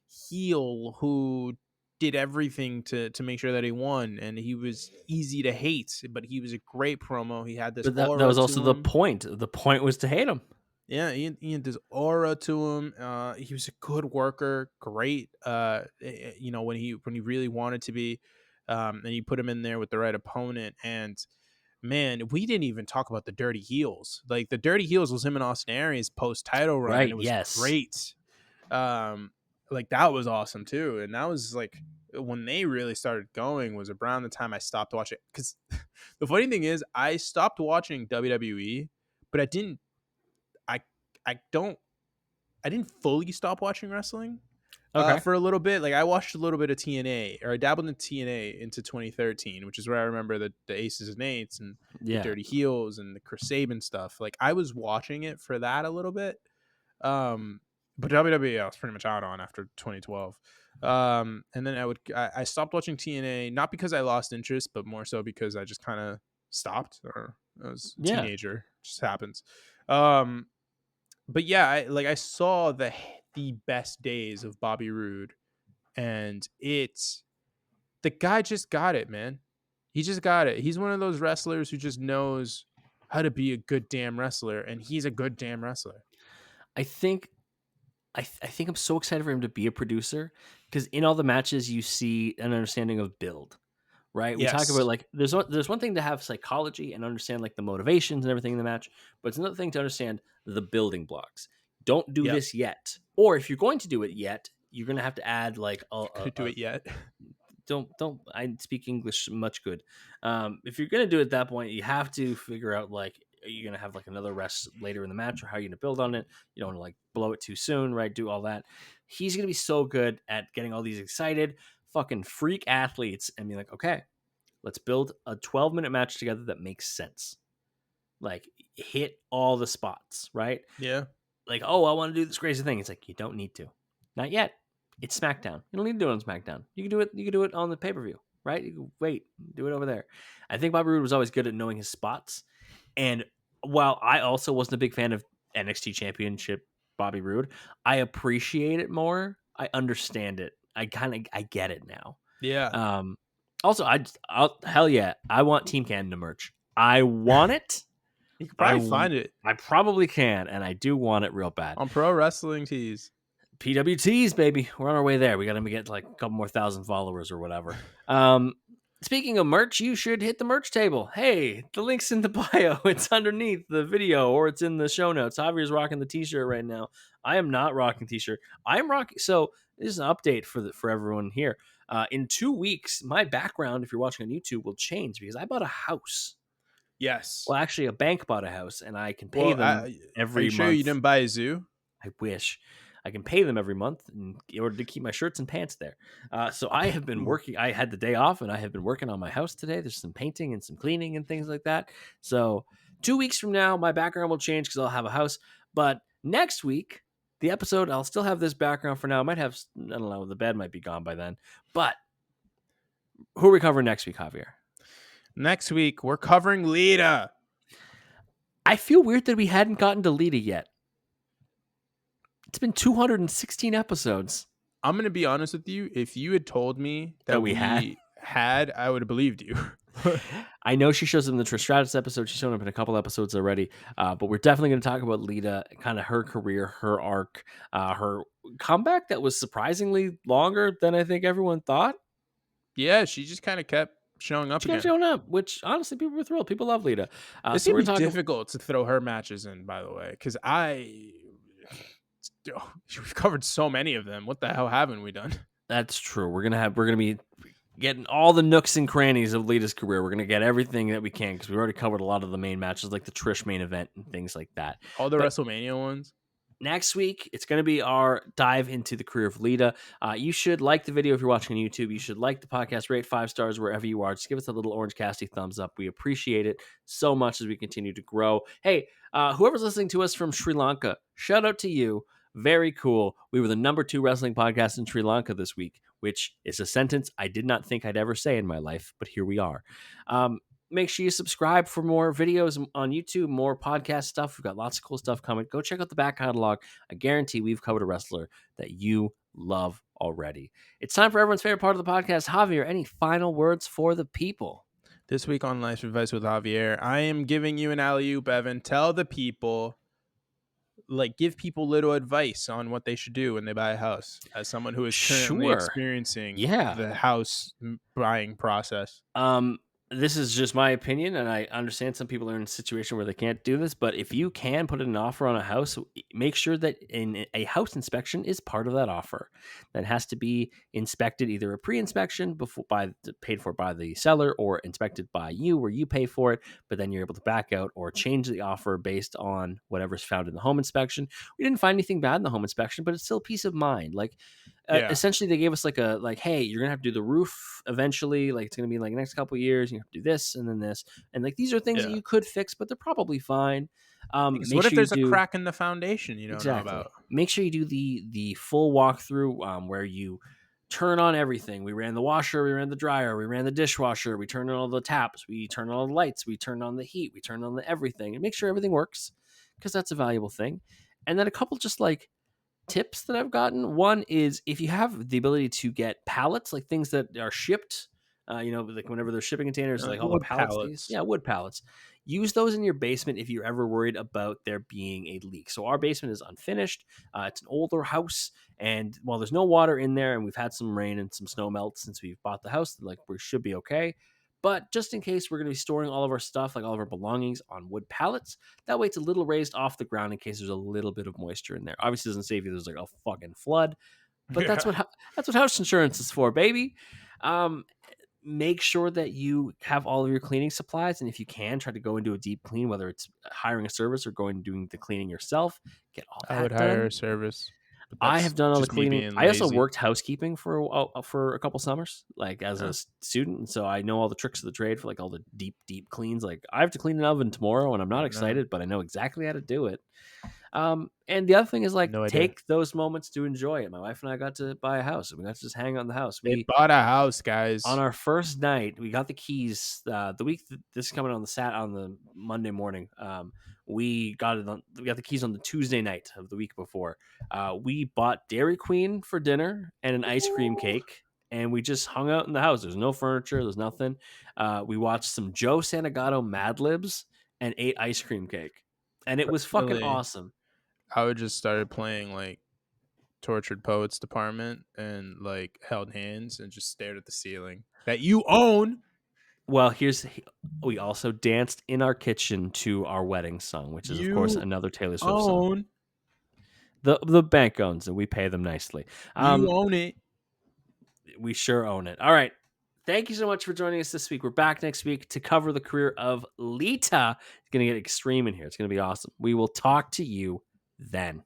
heel who did everything to make sure that he won, and he was easy to hate, but he was a great promo. He had this. But that was also the point. The point was to hate him. Yeah, he had this aura to him. He was a good worker, great. You know, when he really wanted to be, and you put him in there with the right opponent. And man, we didn't even talk about the Dirty Heels. Like the Dirty Heels was him and Austin Aries post title run. Right. It was great. Like that was awesome too. And that was like when they really started going was around the time I stopped watching. Because the funny thing is, I stopped watching WWE, but I didn't fully stop watching wrestling for a little bit. Like I watched a little bit of TNA, or I dabbled in TNA into 2013, which is where I remember the Aces and Eights and the Dirty Heels and the Chris Sabin stuff. Like I was watching it for that a little bit. But WWE I was pretty much out on after 2012. And then I stopped watching TNA, not because I lost interest, but more so because I just kind of stopped, or I was a teenager. It just happens. But yeah, I saw the best days of Bobby Roode, and the guy just got it, man. He just got it. He's one of those wrestlers who just knows how to be a good damn wrestler, and he's a good damn wrestler. I think I'm so excited for him to be a producer, because in all the matches you see an understanding of build. Right. We talk about like there's one thing to have psychology and understand like the motivations and everything in the match, but it's another thing to understand the building blocks. Don't do this yet. Or if you're going to do it yet, you're going to have to add like do it yet. Don't I speak English much good. If you're going to do it at that point, you have to figure out like, are you going to have like another rest later in the match, or how are you going to build on it? You don't want to like blow it too soon, right? Do all that. He's going to be so good at getting all these excited fucking freak athletes and be like, okay, let's build a 12-minute match together that makes sense. Like hit all the spots, right? Yeah. Like, oh, I want to do this crazy thing. It's like, you don't need to. Not yet. It's SmackDown. You don't need to do it on SmackDown. You can do it on the pay-per-view, right? You can wait, do it over there. I think Bobby Roode was always good at knowing his spots. And while I also wasn't a big fan of NXT Championship Bobby Roode, I appreciate it more. I understand it. I get it now. Yeah. Also, hell yeah, I want Team Canada merch. I want it. You can probably find it. I probably can, and I do want it real bad. On Pro Wrestling Tees. PWTs, baby. We're on our way there. We got to get like a couple more thousand followers or whatever. Speaking of merch, you should hit the merch table. Hey, the link's in the bio. It's underneath the video or it's in the show notes. Javier's rocking the t-shirt right now. I am not rocking t-shirt. I'm rocking. So this is an update for everyone here. In 2 weeks, my background, if you're watching on YouTube, will change because I bought a house. Yes. Well, actually, a bank bought a house, and I can pay Well, them are you every sure you month. didn't buy a zoo? I wish. I can pay them every month in order to keep my shirts and pants there. So I have been working. I had the day off, and I have been working on my house today. There's some painting and some cleaning and things like that. So 2 weeks from now, my background will change because I'll have a house. But next week, the episode, I'll still have this background for now. I might have, I don't know, the bed might be gone by then. But who are we covering next week, Javier? Next week, we're covering Lita. I feel weird that we hadn't gotten to Lita yet. It's been 216 episodes. I'm going to be honest with you. If you had told me that we had, I would have believed you. I know she shows up in the Trish Stratus episode. She's shown up in a couple episodes already. But we're definitely going to talk about Lita, kind of her career, her arc, her comeback that was surprisingly longer than I think everyone thought. Yeah, she just kind of kept showing up She kept showing up, which honestly, people were thrilled. People love Lita. It's so going to be difficult to throw her matches in, by the way, because we've covered so many of them. What the hell haven't we done? That's true. We're gonna be getting all the nooks and crannies of Lita's career. We're gonna get everything that we can because we already covered a lot of the main matches, like the Trish main event and things like that. All the WrestleMania ones. Next week, it's going to be our dive into the career of Lita. You should like the video if you're watching on YouTube. You should like the podcast, rate 5 stars wherever you are. Just give us a little orange casty thumbs up. We appreciate it so much as we continue to grow. Hey, whoever's listening to us from Sri Lanka, shout out to you. Very cool. We were the #2 wrestling podcast in Sri Lanka this week, which is a sentence I did not think I'd ever say in my life, but here we are. Make sure you subscribe for more videos on YouTube, more podcast stuff. We've got lots of cool stuff coming. Go check out the back catalog. I guarantee we've covered a wrestler that you love already. It's time for everyone's favorite part of the podcast. Javier, any final words for the people? This week on Life Advice with Javier, I am giving you an alley-oop, Evan. Tell the people, give people little advice on what they should do when they buy a house, as someone who is currently experiencing the house buying process. This is just my opinion, and I understand some people are in a situation where they can't do this, but if you can put an offer on a house, make sure that a house inspection is part of that offer. That has to be inspected, either a pre-inspection paid for by the seller or inspected by you where you pay for it, but then you're able to back out or change the offer based on whatever's found in the home inspection. We didn't find anything bad in the home inspection, but it's still peace of mind. Essentially, they gave us hey, you're gonna have to do the roof eventually. It's gonna be next couple of years. You have to do this and then this, and these are things that you could fix, but they're probably fine. What if there's a crack in the foundation you don't know about? Make sure you do the full walkthrough where you turn on everything. We ran the washer, we ran the dryer, we ran the dishwasher, we turned on all the taps, we turned on all the lights, we turned on the heat, we turned on the everything, and make sure everything works because that's a valuable thing. And then a couple just tips that I've gotten. One is if you have the ability to get pallets, things that are shipped, whenever they're shipping containers, all the pallets. Wood pallets. Use those in your basement if you're ever worried about there being a leak. So our basement is unfinished. It's an older house, and while there's no water in there, and we've had some rain and some snow melt since we've bought the house, we should be okay. But just in case, we're going to be storing all of our stuff, all of our belongings, on wood pallets. That way it's a little raised off the ground in case there's a little bit of moisture in there. Obviously, it doesn't save you there's a fucking flood, but that's what house insurance is for, baby. Make sure that you have all of your cleaning supplies, and if you can, try to go into a deep clean, whether it's hiring a service or going and doing the cleaning yourself. Get all that I would hire a service. I have done all the cleaning. I also worked housekeeping for a couple summers, as a student, and so I know all the tricks of the trade for all the deep cleans. I have to clean an oven tomorrow, and I'm not excited, but I know exactly how to do it. And the other thing is take those moments to enjoy it. My wife and I got to buy a house, and we got to just hang out in the house. We bought a house, guys. On our first night, we got the keys. The week this is coming on the Monday morning. We got the keys on the Tuesday night of the week before. We bought Dairy Queen for dinner and an ice cream cake, and we just hung out in the house. There's no furniture. There's nothing. We watched some Joe Santagato Mad Libs and ate ice cream cake, and it was fucking awesome. I would just started playing Tortured Poets department and like held hands and just stared at the ceiling that you own. Well, we also danced in our kitchen to our wedding song, which is, of course, You another Taylor Swift song. own. The bank owns it. We pay them nicely. You own it. We sure own it. All right. Thank you so much for joining us this week. We're back next week to cover the career of Lita. It's going to get extreme in here. It's going to be awesome. We will talk to you then.